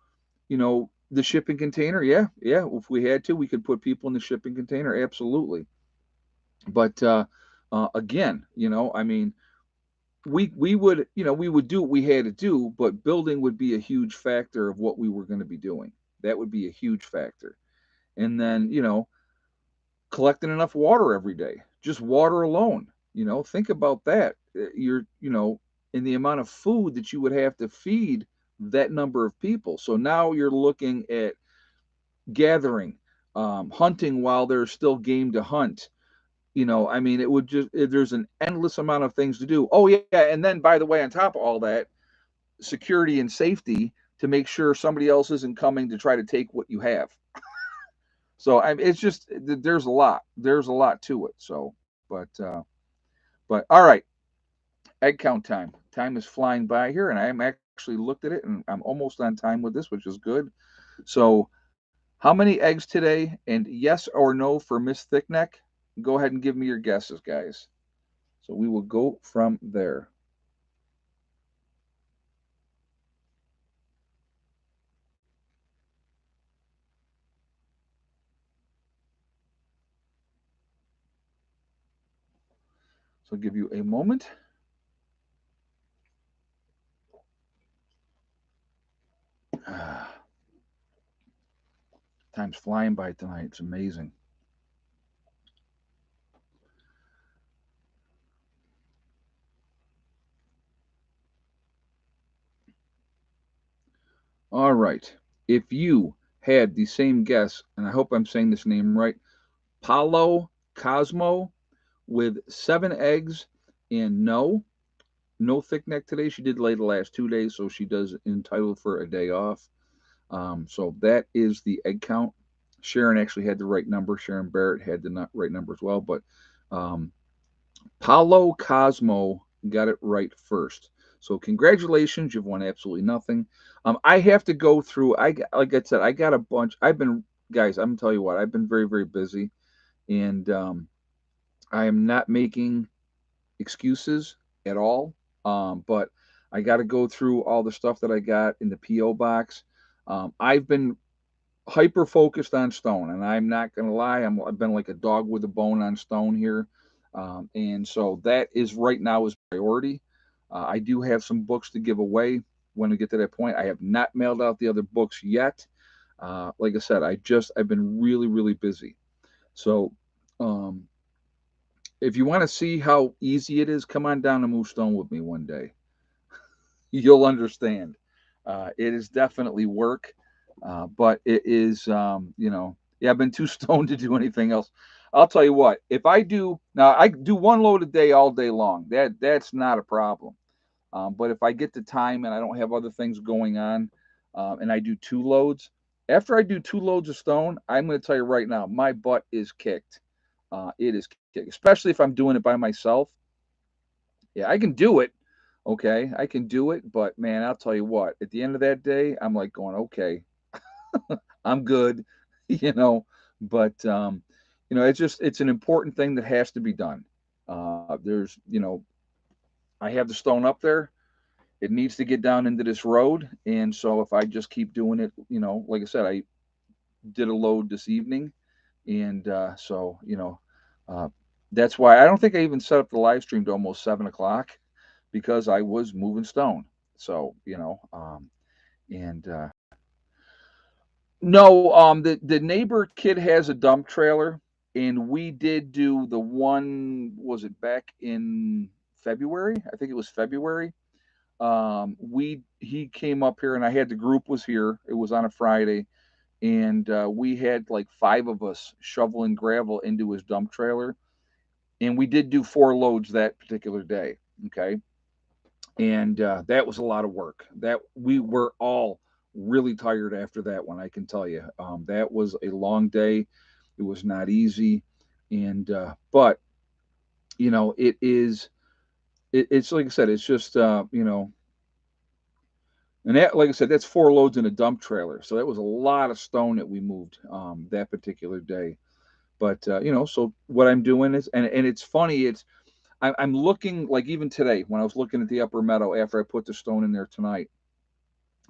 the shipping container. Yeah, yeah. If we had to, we could put people in the shipping container. Absolutely. But again, I mean, we would, we would do what we had to do, but building would be a huge factor of what we were going to be doing. That would be a huge factor. And then, collecting enough water every day, just water alone. Think about that. You're, in the amount of food that you would have to feed that number of people. So now you're looking at gathering, hunting while there's still game to hunt. I mean, there's an endless amount of things to do. Oh, yeah. And then, by the way, on top of all that, security and safety to make sure somebody else isn't coming to try to take what you have. So it's just there's a lot. There's a lot to it. So, but all right, egg count time. Time is flying by here, and I am actually looked at it, and I'm almost on time with this, which is good. So, how many eggs today? And yes or no for Miss Thickneck? Go ahead and give me your guesses, guys. So we will go from there. So I'll give you a moment. Time's flying by tonight. It's amazing. All right. If you had the same guess, and I hope I'm saying this name right, Paulo Cosmo with 7 eggs, and no thick neck today. She did lay the last 2 days, so she does entitled for a day off. So that is the egg count. Sharon actually had the right number. Sharon Barrett had the right number as well, but um, Paulo Cosmo got it right first. So congratulations, you've won absolutely nothing. I have to go through. Like I said, I got a bunch. I've been guys. I'm gonna tell you what. I've been very very busy, and I am not making excuses at all. But I got to go through all the stuff that I got in the PO box. I've been hyper focused on Stone, and I'm not gonna lie, I've been like a dog with a bone on Stone here, and so that is right now is priority. I do have some books to give away when we get to that point. I have not mailed out the other books yet. Like I said, I've been really really busy. So um, if you want to see how easy it is, come on down to Move Stone with me one day. You'll understand. It is definitely work, but it is, yeah, I've been too stoned to do anything else. I'll tell you what, if I do now, I do one load a day all day long. That's not a problem. But if I get the time and I don't have other things going on, and I do 2 loads, after I do 2 loads of stone, I'm going to tell you right now, my butt is kicked. It is kicked, especially if I'm doing it by myself. Yeah, I can do it. Okay, I can do it, but man, I'll tell you what, at the end of that day, I'm like going, okay, I'm good, you know, but it's an important thing that has to be done. I have the stone up there. It needs to get down into this road, and so if I just keep doing it, like I said, I did a load this evening, and uh, that's why I don't think I even set up the live stream to almost 7 o'clock because I was moving stone. So and no, the neighbor kid has a dump trailer, and we did do the one. Was it back in February? I think it was February. We He came up here, and I had the group was here. It was on a Friday, and we had like 5 of us shoveling gravel into his dump trailer, and we did do 4 loads that particular day. Okay, and that was a lot of work. That we were all really tired after that one. I can tell you, that was a long day. It was not easy, and but it is. It's like I said. It's just and that, like I said, that's 4 loads in a dump trailer. So that was a lot of stone that we moved that particular day. But so what I'm doing is, and it's funny. I'm looking, like, even today when I was looking at the upper meadow after I put the stone in there tonight.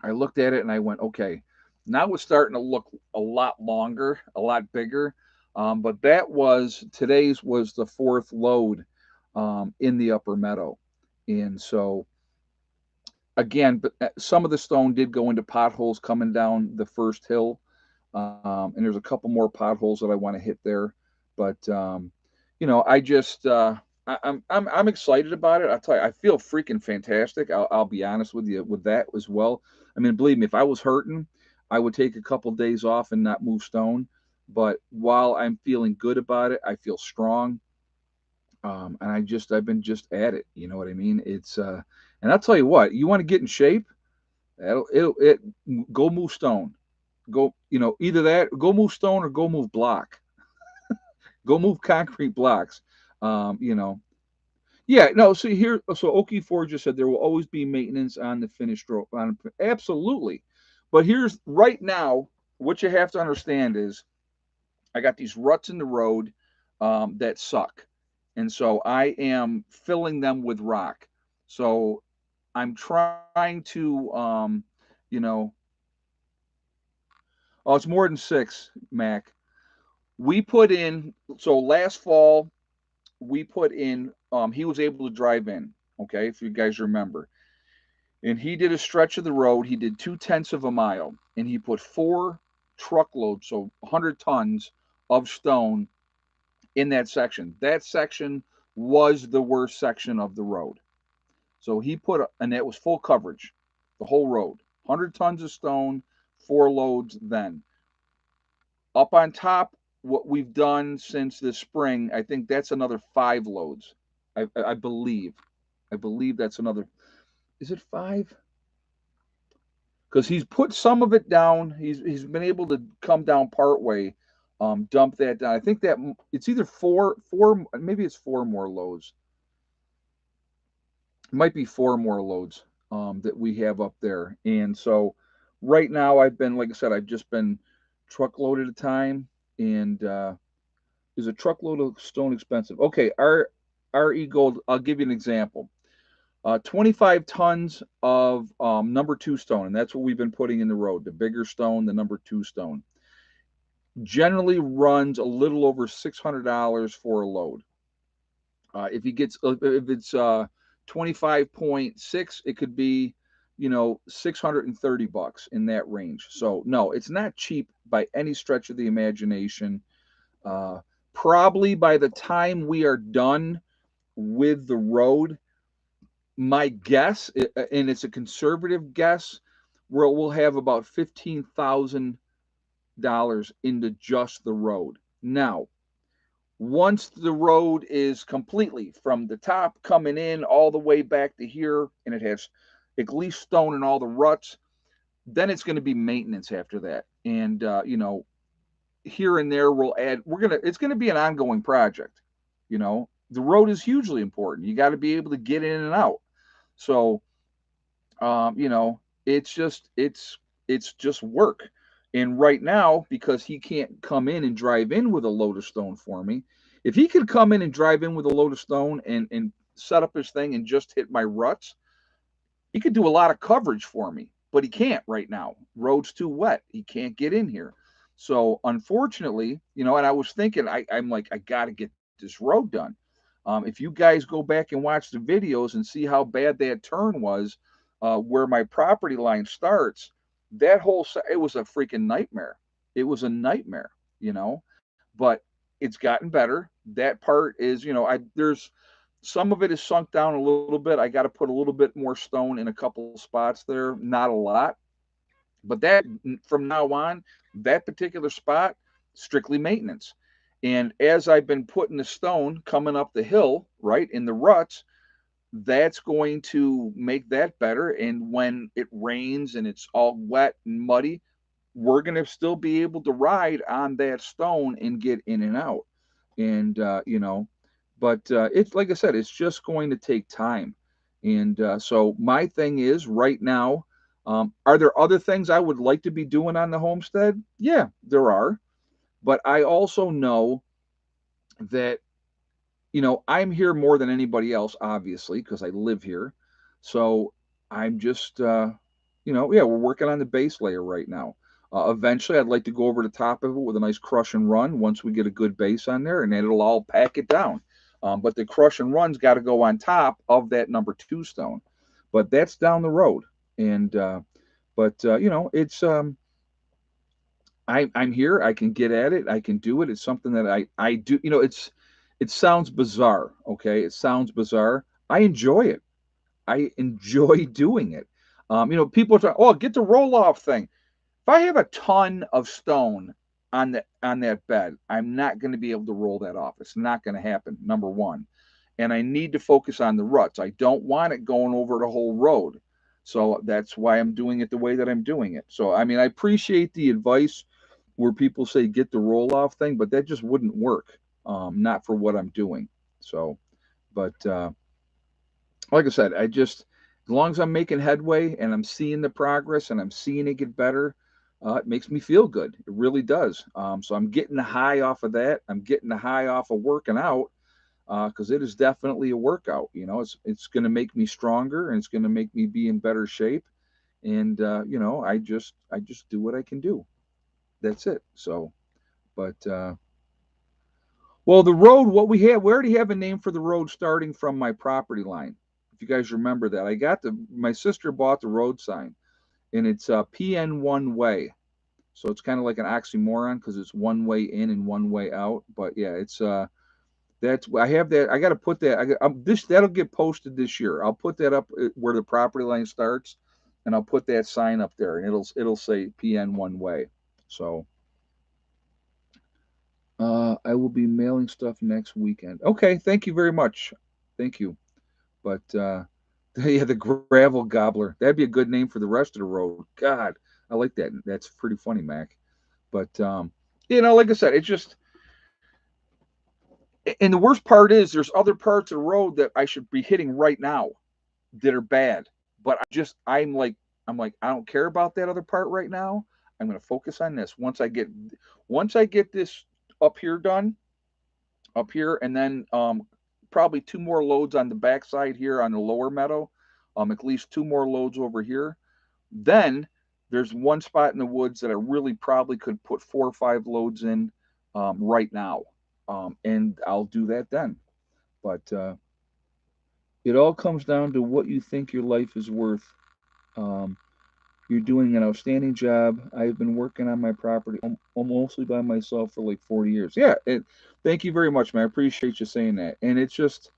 I looked at it and I went, okay, now it's starting to look a lot longer, a lot bigger. But that was today's was the fourth load in the upper meadow, and so again, but some of the stone did go into potholes coming down the first hill, and there's a couple more potholes that I want to hit there. But I just I'm excited about it. I tell you, I feel freaking fantastic. I'll be honest with you with that as well. I mean, believe me, if I was hurting, I would take a couple days off and not move stone. But while I'm feeling good about it, I feel strong. And I've been just at it. You know what I mean? And I'll tell you what, you want to get in shape, it go move stone. Go, either that, go move stone or go move block. Go move concrete blocks. You know, yeah, no. So Okie Ford just said there will always be maintenance on the finished road. Absolutely, but here's right now what you have to understand is I got these ruts in the road that suck, and so I am filling them with rock. So I'm trying to, you know, oh, it's more than six, Mac. We put in, so last fall, we put in, he was able to drive in, okay, if you guys remember. And he did a stretch of the road. He did 2/10 of a mile, and he put 4 truckloads, so 100 tons of stone in that section. That section was the worst section of the road. So he put, and that was full coverage, the whole road, 100 tons of stone, 4 loads then. Up on top, what we've done since this spring, I think that's another 5 loads. I believe. I believe that's another. Is it 5? Because he's put some of it down. He's been able to come down part way, dump that down. I think that it's either four, maybe it's 4 more loads. It might be 4 more loads that we have up there. And so right now I've been, like I said, I've just been truckload at a time. And is a truckload of stone expensive? Okay, our Gold. I'll give you an example. 25 tons of number 2 stone, and that's what we've been putting in the road. The bigger stone, the number 2 stone, generally runs a little over $600 for a load. If it's 25.6, it could be, $630 in that range. So no, it's not cheap by any stretch of the imagination. Uh, Probably by the time we are done with the road, my guess, and it's a conservative guess, where we'll have about $15,000 into just the road. Now, once the road is completely from the top coming in all the way back to here, and it has at least stone in all the ruts, then it's going to be maintenance after that. And here and there we'll add. It's going to be an ongoing project. The road is hugely important. You got to be able to get in and out. So, um, you know, it's just work. And right now, because he can't come in and drive in with a load of stone for me, if he could come in and drive in with a load of stone and set up his thing and just hit my ruts, he could do a lot of coverage for me. But he can't right now. Road's too wet. He can't get in here. So unfortunately, and I was thinking, I'm like, I got to get this road done. If you guys go back and watch the videos and see how bad that turn was, where my property line starts, it was a freaking nightmare. It was a nightmare, but it's gotten better. That part is, there's some of it is sunk down a little bit. I got to put a little bit more stone in a couple spots there, not a lot. But that from now on, that particular spot, strictly maintenance. And as I've been putting the stone coming up the hill, right, in the ruts, that's going to make that better. And when it rains and it's all wet and muddy, we're going to still be able to ride on that stone and get in and out. And, but it's like I said, it's just going to take time. And so my thing is right now, are there other things I would like to be doing on the homestead? Yeah, there are. But I also know that I'm here more than anybody else, obviously, because I live here. So I'm just, yeah, we're working on the base layer right now. Eventually, I'd like to go over the top of it with a nice crush and run once we get a good base on there, and then it'll all pack it down. But the crush and run's got to go on top of that number two stone. But that's down the road. And, it's, I'm here. I can get at it. I can do it. It's something that I do. It sounds bizarre. Okay, it sounds bizarre. I enjoy it. I enjoy doing it. People talk, oh, get the roll off thing. If I have a ton of stone on that bed, I'm not going to be able to roll that off. It's not going to happen. Number one, and I need to focus on the ruts. I don't want it going over the whole road. So that's why I'm doing it the way that I'm doing it. So I mean, I appreciate the advice where people say get the roll off thing, but that just wouldn't work. Not for what I'm doing. So, but like I said, as long as I'm making headway and I'm seeing the progress and I'm seeing it get better, it makes me feel good. It really does. So I'm getting the high off of that. I'm getting the high off of working out because it is definitely a workout. It's going to make me stronger and it's going to make me be in better shape. And I just do what I can do. That's it. So, but well, the road, what we already have a name for the road starting from my property line. If you guys remember that, my sister bought the road sign, and it's PN one way. So it's kind of like an oxymoron because it's one way in and one way out. But yeah, it's that's I have that. I got to put that. This that'll get posted this year. I'll put that up where the property line starts, and I'll put that sign up there, and it'll say PN one way. So I will be mailing stuff next weekend. Okay, thank you very much. Thank you. But yeah, the gravel gobbler. That'd be a good name for the rest of the road. God, I like that. That's pretty funny, Mac. But like I said, it's just and the worst part is there's other parts of the road that I should be hitting right now that are bad. But I'm like I don't care about that other part right now. I'm going to focus on this. Once I get this up here done, up here, and then probably two more loads on the backside here on the lower meadow, at least two more loads over here. Then there's one spot in the woods that I really probably could put 4 or 5 loads in right now, and I'll do that then. But it all comes down to what you think your life is worth. Um, you're doing an outstanding job. I've been working on my property mostly by myself for like 40 years. Yeah, thank you very much, man. I appreciate you saying that. And it's just,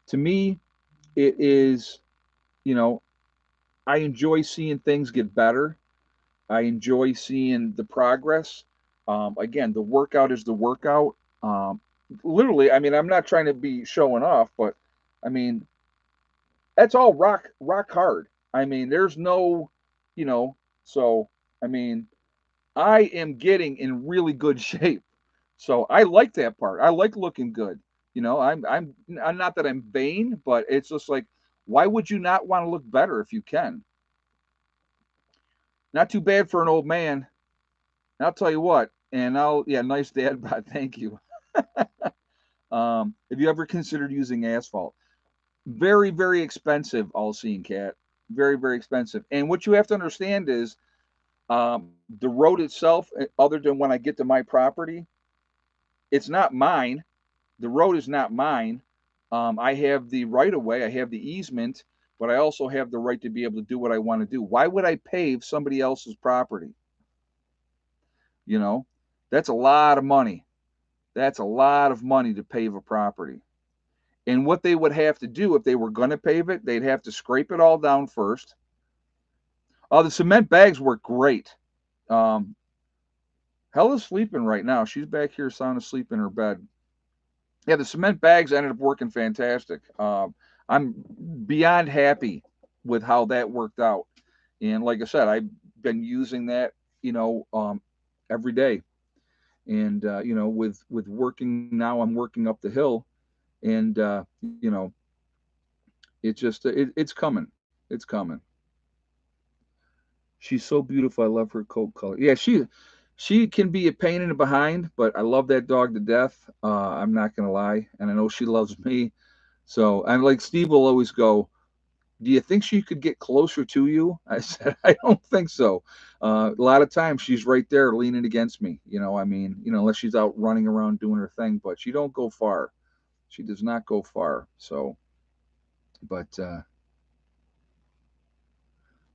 to me, it is, you know, I enjoy seeing things get better. I enjoy seeing the progress. Again, the workout is the workout. Um, Literally, I mean, I'm not trying to be showing off, but I mean, that's all rock hard. I mean, there's no, you know, so I mean, I am getting in really good shape. So I like that part. I like looking good. I'm not that I'm vain, but it's just like, why would you not want to look better if you can? Not too bad for an old man. And I'll tell you what. And yeah, nice dad bod. Thank you. Have you ever considered using asphalt? Very, very expensive. All seeing cat. Very, very expensive. And what you have to understand is the road itself, other than when I get to my property, it's not mine. The road is not mine. I have the right of way, I have the easement, but I also have the right to be able to do what I want to do. Why would I pave somebody else's property? You know, that's a lot of money. That's a lot of money to pave a property. And what they would have to do if they were going to pave it, they'd have to scrape it all down first. The cement bags work great. Um, Hella's sleeping right now. She's back here sound asleep in her bed. Yeah, the cement bags ended up working fantastic. I'm beyond happy with how that worked out. And like I said, I've been using that, you know, um, every day. And with working now, I'm working up the hill, and it's coming. It's coming. She's so beautiful. I love her coat color. Yeah, She can be a pain in the behind, but I love that dog to death. I'm not gonna lie, and I know she loves me. So I'm like Steve will always go, do you think she could get closer to you? I said, I don't think so. A lot of times she's right there leaning against me. I mean, unless she's out running around doing her thing, but she don't go far. She does not go far. So, but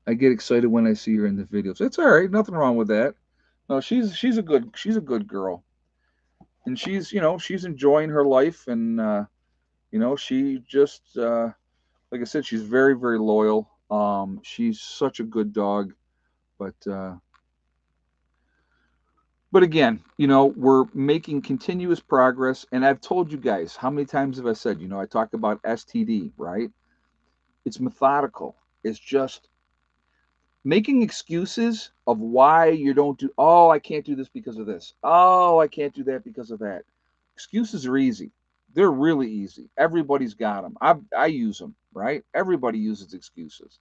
I get excited when I see her in the videos. It's all right. Nothing wrong with that. No, she's a good girl, and she's enjoying her life, and she just like I said, she's very very loyal. She's such a good dog, but again, we're making continuous progress. And I've told you guys, how many times have I said, I talk about STD, right? It's methodical. It's just making excuses of why you don't do, oh, I can't do this because of this. Oh, I can't do that because of that. Excuses are easy. They're really easy. Everybody's got them. I use them, right? Everybody uses excuses.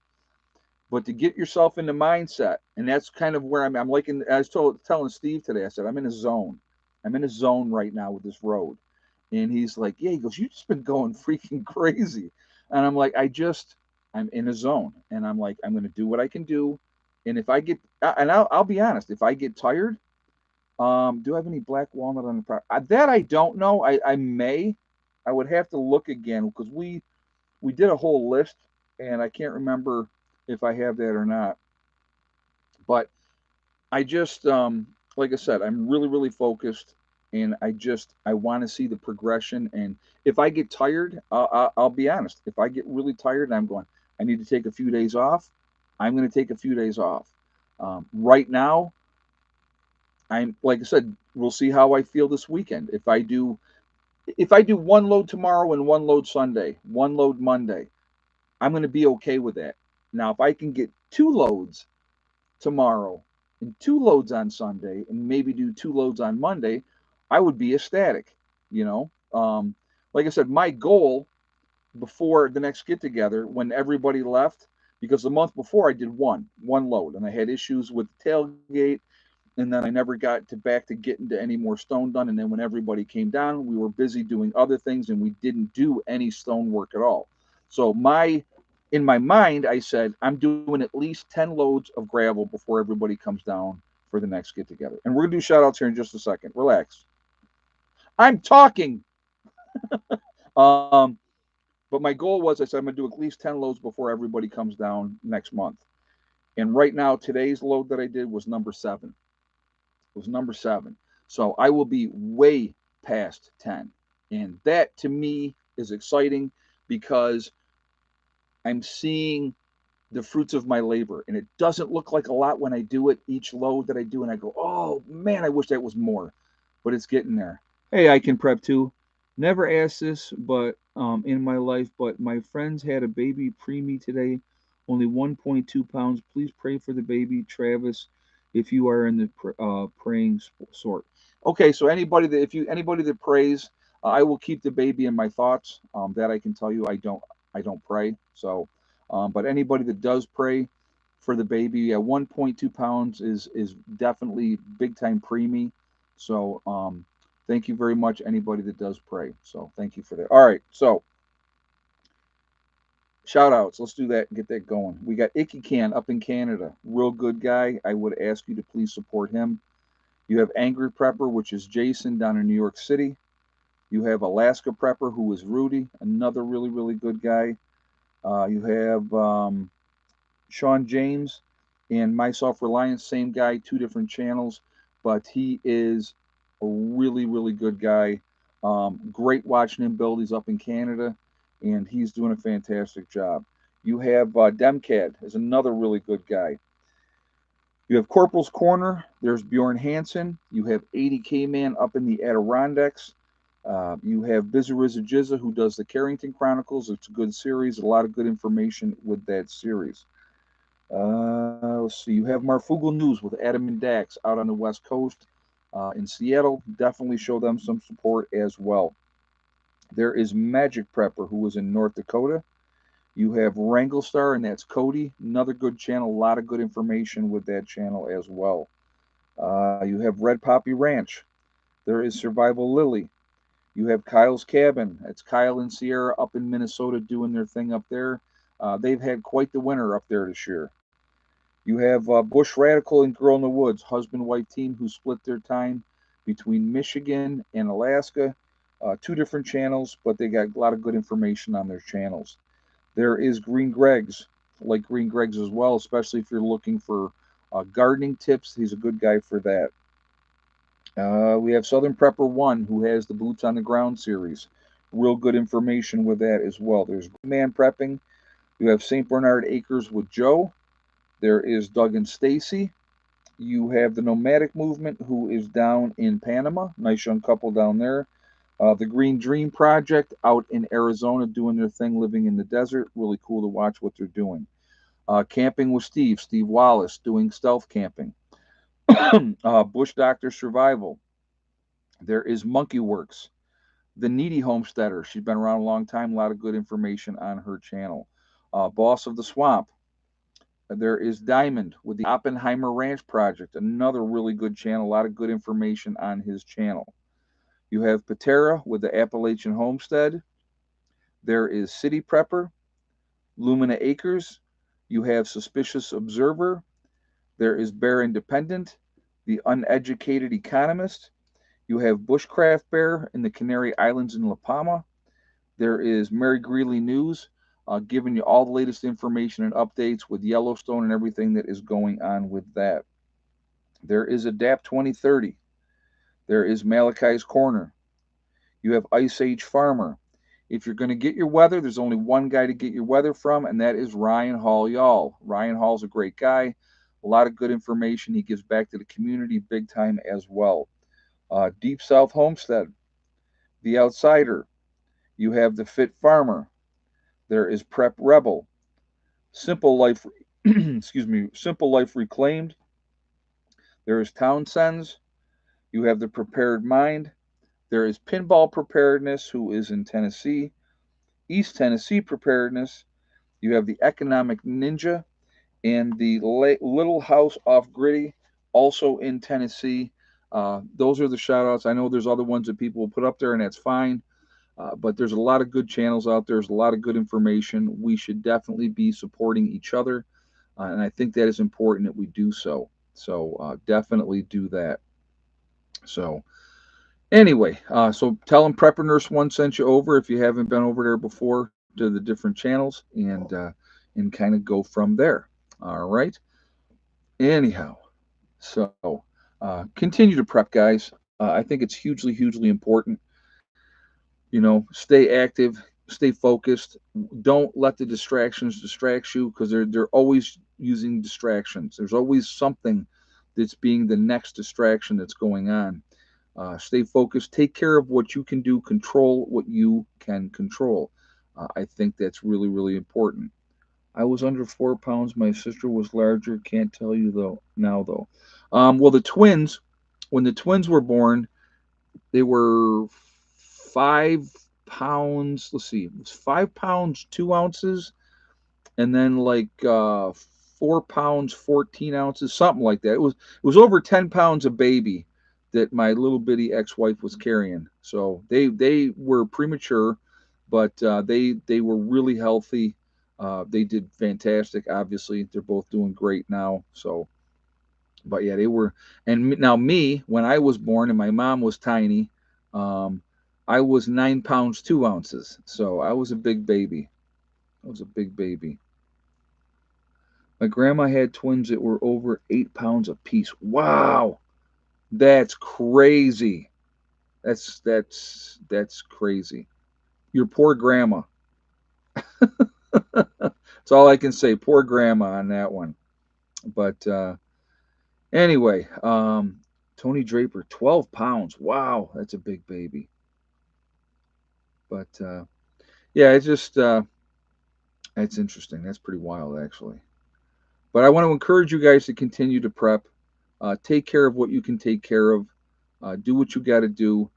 But to get yourself in the mindset, and that's kind of where I'm like, I was telling Steve today, I said, I'm in a zone. I'm in a zone right now with this road. And he's like, yeah, he goes, you've just been going freaking crazy. And I'm like, I'm in a zone. And I'm like, I'm going to do what I can do. And if I get, and I'll be honest, if I get tired, do I have any black walnut on the property? That I don't know. I may. I would have to look again because we did a whole list, and I can't remember if I have that or not. But I just, like I said, I'm really, really focused, and I want to see the progression. And if I get tired, I'll be honest. If I get really tired and I'm going, I need to take a few days off, I'm going to take a few days off. Right now, I'm like I said, we'll see how I feel this weekend. If I do one load tomorrow and one load Sunday, one load Monday, I'm going to be okay with that. Now, if I can get two loads tomorrow and two loads on Sunday and maybe do two loads on Monday, I would be ecstatic. You know, like I said, my goal before the next get together when everybody left, because the month before I did one load and I had issues with the tailgate, and then I never got to back to getting to any more stone done. And then when everybody came down, we were busy doing other things and we didn't do any stone work at all. So in my mind, I said, I'm doing at least 10 loads of gravel before everybody comes down for the next get together. And we're going to do shout outs here in just a second. Relax. I'm talking. Um, but my goal was I said, I'm going to do at least 10 loads before everybody comes down next month. And right now, today's load that I did was number 7. Was number 7. So I will be way past 10. And that to me is exciting because I'm seeing the fruits of my labor. And it doesn't look like a lot when I do it, each load that I do. And I go, oh man, I wish that was more. But it's getting there. Hey, I can prep too. Never asked this, but in my life, but my friends had a baby preemie today, only 1.2 pounds. Please pray for the baby, Travis, if you are in the praying sort. Okay, so anybody that prays, I will keep the baby in my thoughts. That I can tell you, I don't pray. So, but anybody that does pray for the baby, yeah, 1.2 pounds is definitely big time preemie. So, thank you very much, anybody that does pray. So, thank you for that. All right, so shout outs. Let's do that and get that going. We got Icky Can up in Canada. Real good guy. I would ask you to please support him. You have Angry Prepper, which is Jason down in New York City. You have Alaska Prepper, who is Rudy, another really, really good guy. You have Sean James and My Self Reliance, same guy, 2 different channels, but he is a really, really good guy. Great watching him build. He's up in Canada, and he's doing a fantastic job. You have Demcad is another really good guy. You have Corporal's Corner. There's Bjorn Hansen. You have 80K Man up in the Adirondacks. You have Bizarrizza Jizza, who does the Carrington Chronicles. It's a good series, a lot of good information with that series. Let's see. You have Marfugal News with Adam and Dax out on the West Coast in Seattle. Definitely show them some support as well. There is Magic Prepper, who is in North Dakota. You have Wranglestar, and that's Cody. Another good channel. A lot of good information with that channel as well. You have Red Poppy Ranch. There is Survival Lily. You have Kyle's Cabin. It's Kyle and Sierra up in Minnesota doing their thing up there. They've had quite the winter up there this year. You have Bush Radical and Girl in the Woods, husband wife team who split their time between Michigan and Alaska. Two different channels, but they got a lot of good information on their channels. There is Green Greg's, like Green Greg's as well, especially if you're looking for gardening tips. He's a good guy for that. We have Southern Prepper One, who has the Boots on the Ground series. Real good information with that as well. There's Man Prepping. You have St. Bernard Acres with Joe. There is Doug and Stacy. You have the Nomadic Movement, who is down in Panama. Nice young couple down there. The Green Dream Project out in Arizona doing their thing, living in the desert. Really cool to watch what they're doing. Camping with Steve Wallace, doing stealth camping. Bush Doctor Survival. There is Monkey Works, the Needy Homesteader. She's been around a long time. A lot of good information on her channel. Boss of the Swamp. There is Diamond with the Oppenheimer Ranch Project. Another really good channel. A lot of good information on his channel. You have Patera with the Appalachian Homestead. There is City Prepper, Lumina Acres. You have Suspicious Observer. There is Bear Independent, the Uneducated Economist. You have Bushcraft Bear in the Canary Islands in La Palma. There is Mary Greeley News, giving you all the latest information and updates with Yellowstone and everything that is going on with that. There is Adapt 2030. There is Malachi's Corner. You have Ice Age Farmer. If you're going to get your weather, there's only one guy to get your weather from, and that is Ryan Hall Y'all. Ryan Hall's a great guy. A lot of good information. He gives back to the community big time as well. Deep South Homestead, The Outsider. You have The Fit Farmer. There is Prep Rebel. Simple Life, excuse me, Simple Life Reclaimed. There is Townsend's. You have The Prepared Mind. There is Pinball Preparedness, who is in Tennessee. East Tennessee Preparedness. You have the Economic Ninja and the Little House Off Gritty, also in Tennessee. Those are the shout outs. I know there's other ones that people will put up there, and that's fine. But there's a lot of good channels out there. There's a lot of good information. We should definitely be supporting each other. And I think that is important that we do so. So definitely do that. So anyway, so tell them Prepper Nurse One sent you over if you haven't been over there before to the different channels, and kind of go from there. All right. Anyhow, so continue to prep, guys. I think it's hugely important. Stay active, stay focused. Don't let the distractions distract you, because they're always using distractions. There's always something that's being the next distraction that's going on. Stay focused. Take care of what you can do. Control what you can control. I think that's really important. I was under 4 pounds. My sister was larger. Can't tell you though now though. Well, the twins, when the twins were born, they were 5 pounds. Let's see, it was 5 pounds 2 ounces, and then like 4 pounds 14 ounces, something like that. It was over 10 pounds a baby that my little bitty ex-wife was carrying. So they were premature, but they were really healthy. They did fantastic. Obviously, they're both doing great now. So, but yeah, they were. And now me, when I was born, and my mom was tiny, um, I was 9 pounds 2 ounces. So I was a big baby. I was a big baby. My grandma had twins that were over 8 pounds apiece. Wow, that's crazy. That's crazy. Your poor grandma. That's all I can say. Poor grandma on that one. But anyway, Tony Draper, 12 pounds. Wow, that's a big baby. But yeah, it's just that's interesting. That's pretty wild, actually. But I want to encourage you guys to continue to prep. Take care of what you can take care of. Do what you got to do.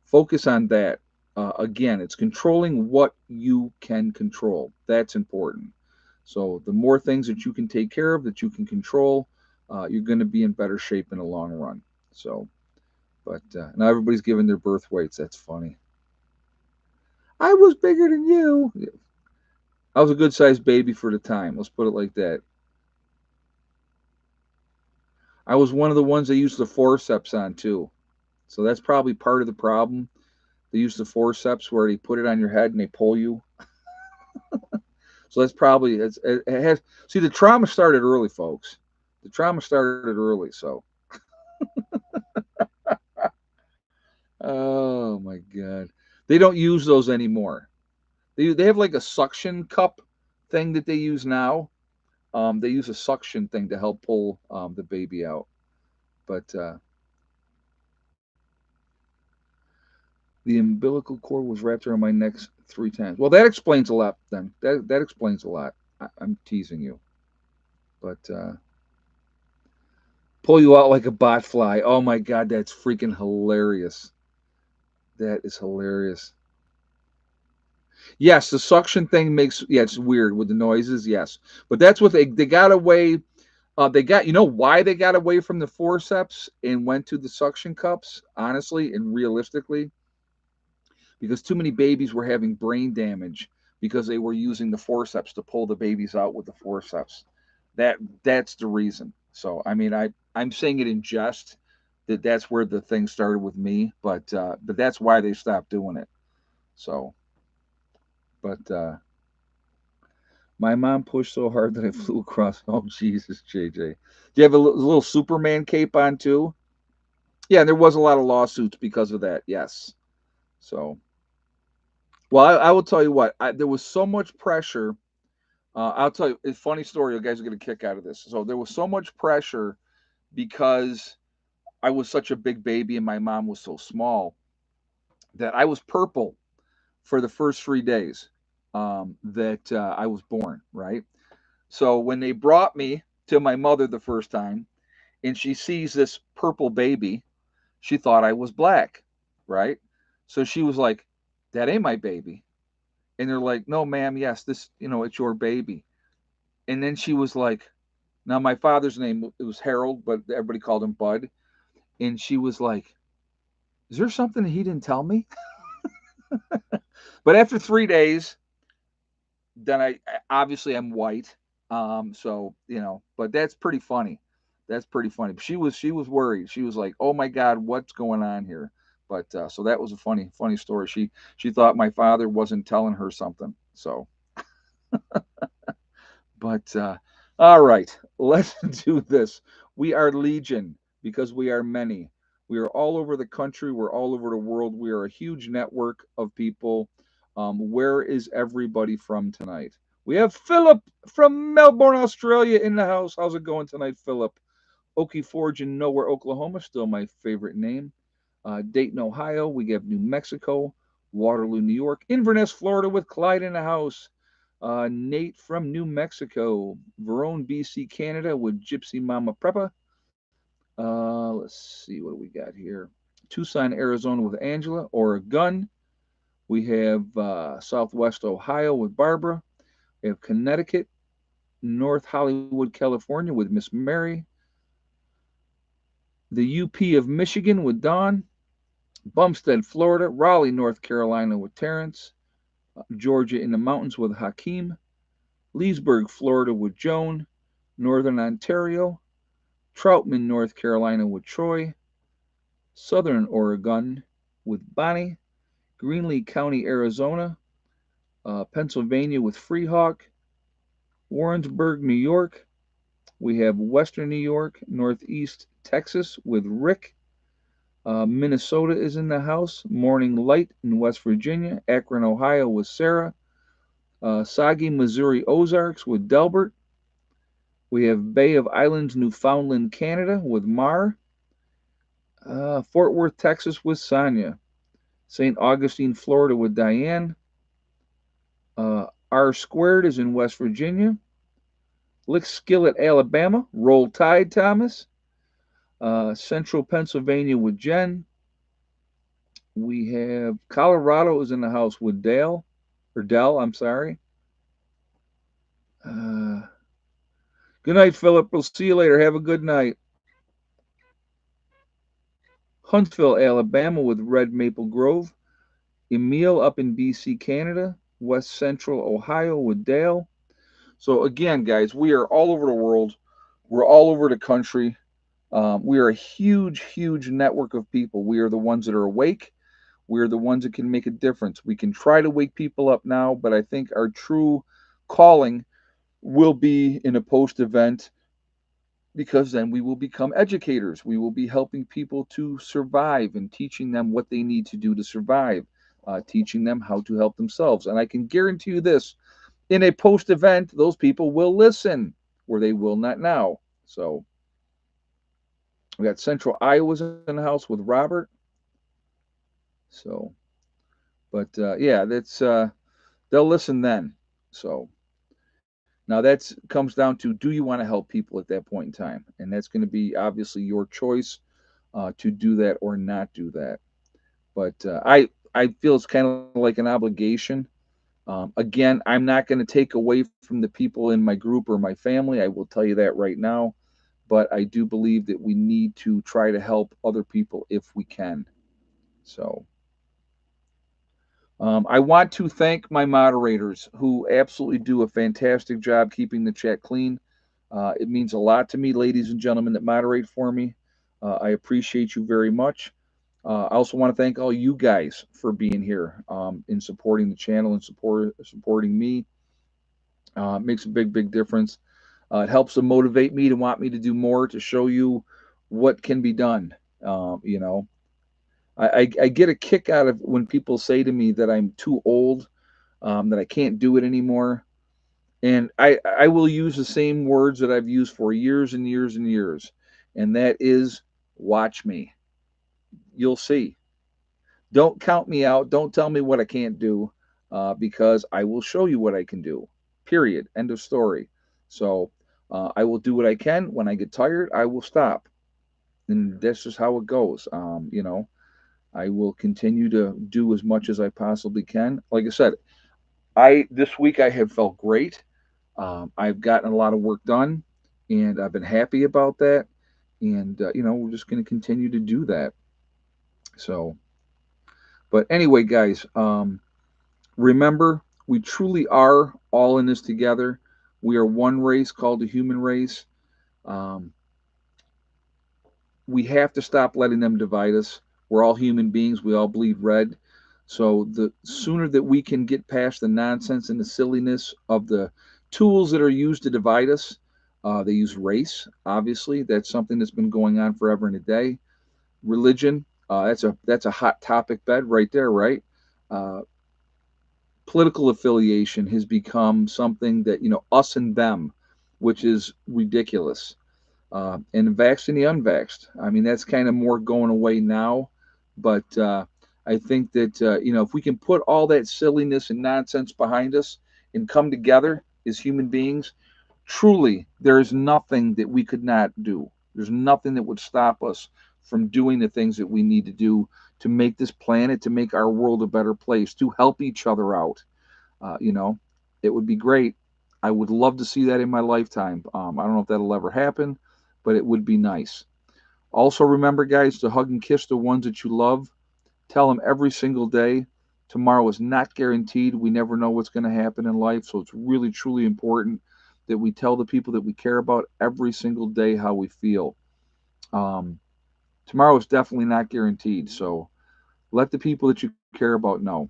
Focus on that. Again, it's controlling what you can control. That's important. So the more things that you can take care of, that you can control, you're going to be in better shape in the long run. So, but now everybody's giving their birth weights. That's funny. I was bigger than you. I was a good sized baby for the time. Let's put it like that. I was one of the ones they used the forceps on too. So that's probably part of the problem. They use the forceps where they put it on your head and they pull you. So that's probably it has. See, the trauma started early, folks. The trauma started early. So, oh my god, they don't use those anymore. They have like a suction cup thing that they use now. They use a suction thing to help pull the baby out. But the umbilical cord was wrapped around my neck 3 times. Well, that explains a lot. Then that explains a lot. I'm teasing you, but pull you out like a bot fly. Oh my god, that's freaking hilarious. That is hilarious. Yes, the suction thing makes yeah, it's weird with the noises. Yes, but that's what they got away. They got you know why they got away from the forceps and went to the suction cups. Honestly and realistically, because too many babies were having brain damage because they were using the forceps to pull the babies out with the forceps. That's the reason. So I mean I'm saying it in jest that that's where the thing started with me, but that's why they stopped doing it. So but my mom pushed so hard that I flew across. Oh Jesus, JJ, do you have a little Superman cape on too? Yeah, there was a lot of lawsuits because of that. Yes. So well, I will tell you what. There was so much pressure. I'll tell you a funny story. You guys are going to kick out of this. So there was so much pressure because I was such a big baby and my mom was so small that I was purple for the first 3 days that I was born. Right. So when they brought me to my mother the first time, and she sees this purple baby, she thought I was black. Right. So she was like, "That ain't my baby." And they're like, "No, ma'am. Yes, this. It's your baby." And then she was like, now my father's name it was Harold, but everybody called him Bud. And she was like, "Is there something that he didn't tell me?" But after 3 days, then I obviously I'm white, so but that's pretty funny. That's pretty funny. She was worried. She was like, "Oh my God, what's going on here?" But so that was a funny story. She thought my father wasn't telling her something. So but all right, let's do this. We are legion because we are many. We are all over the country. We're all over the world. We are a huge network of people. Where is everybody from tonight? We have Philip from Melbourne, Australia, in the house. How's it going tonight, Philip? Okie Forge in Nowhere, Oklahoma, still my favorite name. Dayton, Ohio. We have New Mexico, Waterloo, New York, Inverness, Florida, with Clyde in the house. Nate from New Mexico, Verone, BC, Canada, with Gypsy Mama Preppa. Let's see, what do we got here? Tucson, Arizona, with Angela. Oregon. We have Southwest Ohio with Barbara. We have Connecticut, North Hollywood, California, with Miss Mary. The UP of Michigan with Dawn. Bumstead, Florida. Raleigh, North Carolina, with Terrence. Georgia in the mountains with Hakeem. Leesburg, Florida, with Joan. Northern Ontario. Troutman, North Carolina, with Troy. Southern Oregon with Bonnie. Greenlee County, Arizona. Pennsylvania with Freehawk. Warrensburg, New York. We have Western New York, Northeast Texas with Rick. Minnesota is in the house. Morning Light in West Virginia. Akron, Ohio with Sarah. Sagi, Missouri Ozarks with Delbert. We have Bay of Islands, Newfoundland, Canada with Mar. Fort Worth, Texas with Sonia. St. Augustine, Florida with Diane. R Squared is in West Virginia. Lickskillet, Alabama. Roll Tide, Thomas. Central Pennsylvania with Jen. We have Colorado is in the house with Dale, or Dell, I'm sorry. Uh, Good night, Philip. We'll see you later. Have a good night. Huntsville, Alabama with Red Maple Grove. Emil up in BC, Canada. West Central Ohio with Dale. So, again, guys, we are all over the world. We're all over the country. We are a huge, huge network of people. We are the ones that are awake. We are the ones that can make a difference. We can try to wake people up now, but I think our true calling will be in a post event because then we will become educators. We will be helping people to survive and teaching them what they need to do to survive, teaching them how to help themselves. And I can guarantee you this, in a post event, those people will listen where they will not now. So we got Central Iowa's in the house with Robert. So, but yeah, that's they'll listen then. So now that comes down to, do you want to help people at that point in time? And that's going to be obviously your choice to do that or not do that. But I feel it's kind of like an obligation. Again, I'm not going to take away from the people in my group or my family. I will tell you that right now. But I do believe that we need to try to help other people if we can. So I want to thank my moderators who absolutely do a fantastic job keeping the chat clean. It means a lot to me, ladies and gentlemen, that moderate for me. I appreciate you very much. I also want to thank all you guys for being here in supporting the channel and supporting me. It makes a big, big difference. It helps to motivate me to want me to do more to show you what can be done. You know, I get a kick out of when people say to me that I'm too old, that I can't do it anymore. And I will use the same words that I've used for years and years and years. And that is, watch me. You'll see. Don't count me out. Don't tell me what I can't do, because I will show you what I can do. Period. End of story. So I will do what I can. When I get tired, I will stop. And that's just how it goes. I will continue to do as much as I possibly can. Like I said, I this week I have felt great. I've gotten a lot of work done, and I've been happy about that. And we're just going to continue to do that. So, but anyway, guys, remember, we truly are all in this together. We are one race called the human race. Um, we have to stop letting them divide us. We're all human beings. We all bleed red. So the sooner that we can get past the nonsense and the silliness of the tools that are used to divide us, they use race. Obviously, that's something that's been going on forever and a day. Religion. That's a hot topic bed right there, right? Uh, Political affiliation has become something that, us and them, which is ridiculous. And vaxxed and the unvaxxed. I mean, that's kind of more going away now. But I think that, if we can put all that silliness and nonsense behind us and come together as human beings, truly, there is nothing that we could not do. There's nothing that would stop us from doing the things that we need to do to make this planet, to make our world a better place, to help each other out. Uh, you know, it would be great. I would love to see that in my lifetime. I don't know if that'll ever happen, but it would be nice. Also, remember, guys, to hug and kiss the ones that you love. Tell them every single day. Tomorrow is not guaranteed. We never know what's going to happen in life. So it's really, truly important that we tell the people that we care about every single day how we feel. Um, Tomorrow is definitely not guaranteed. So let the people that you care about know.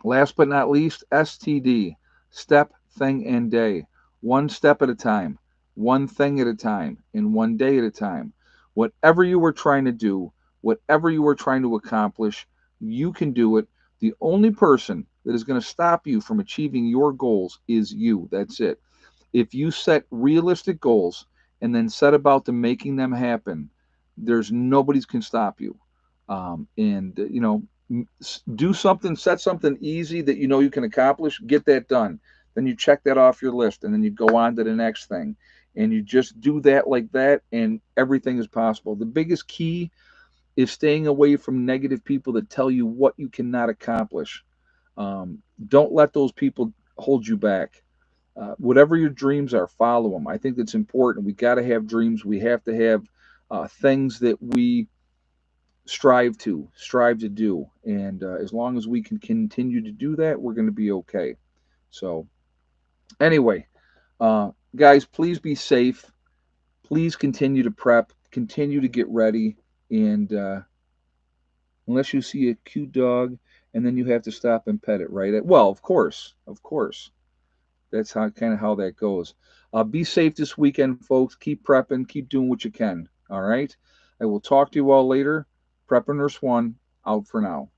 Last but not least, STD, step, thing, and day. One step at a time, one thing at a time, and one day at a time. Whatever you are trying to do, whatever you are trying to accomplish, you can do it. The only person that is going to stop you from achieving your goals is you. That's it. If you set realistic goals and then set about to making them happen, there's nobody's can stop you. And do something, set something easy that you can accomplish, get that done. Then you check that off your list, and then you go on to the next thing. And you just do that like that, and everything is possible. The biggest key is staying away from negative people that tell you what you cannot accomplish. Don't let those people hold you back. Whatever your dreams are, follow them. I think that's important. We got to have dreams. We have to have things that we strive to do. And as long as we can continue to do that, we're going to be okay. So, anyway, guys, please be safe. Please continue to prep, continue to get ready. And unless you see a cute dog and then you have to stop and pet it, right? Well, of course, of course. That's how kind of how that goes. Be safe this weekend, folks. Keep prepping. Keep doing what you can. All right. I will talk to you all later. Prepper Nurse One out for now.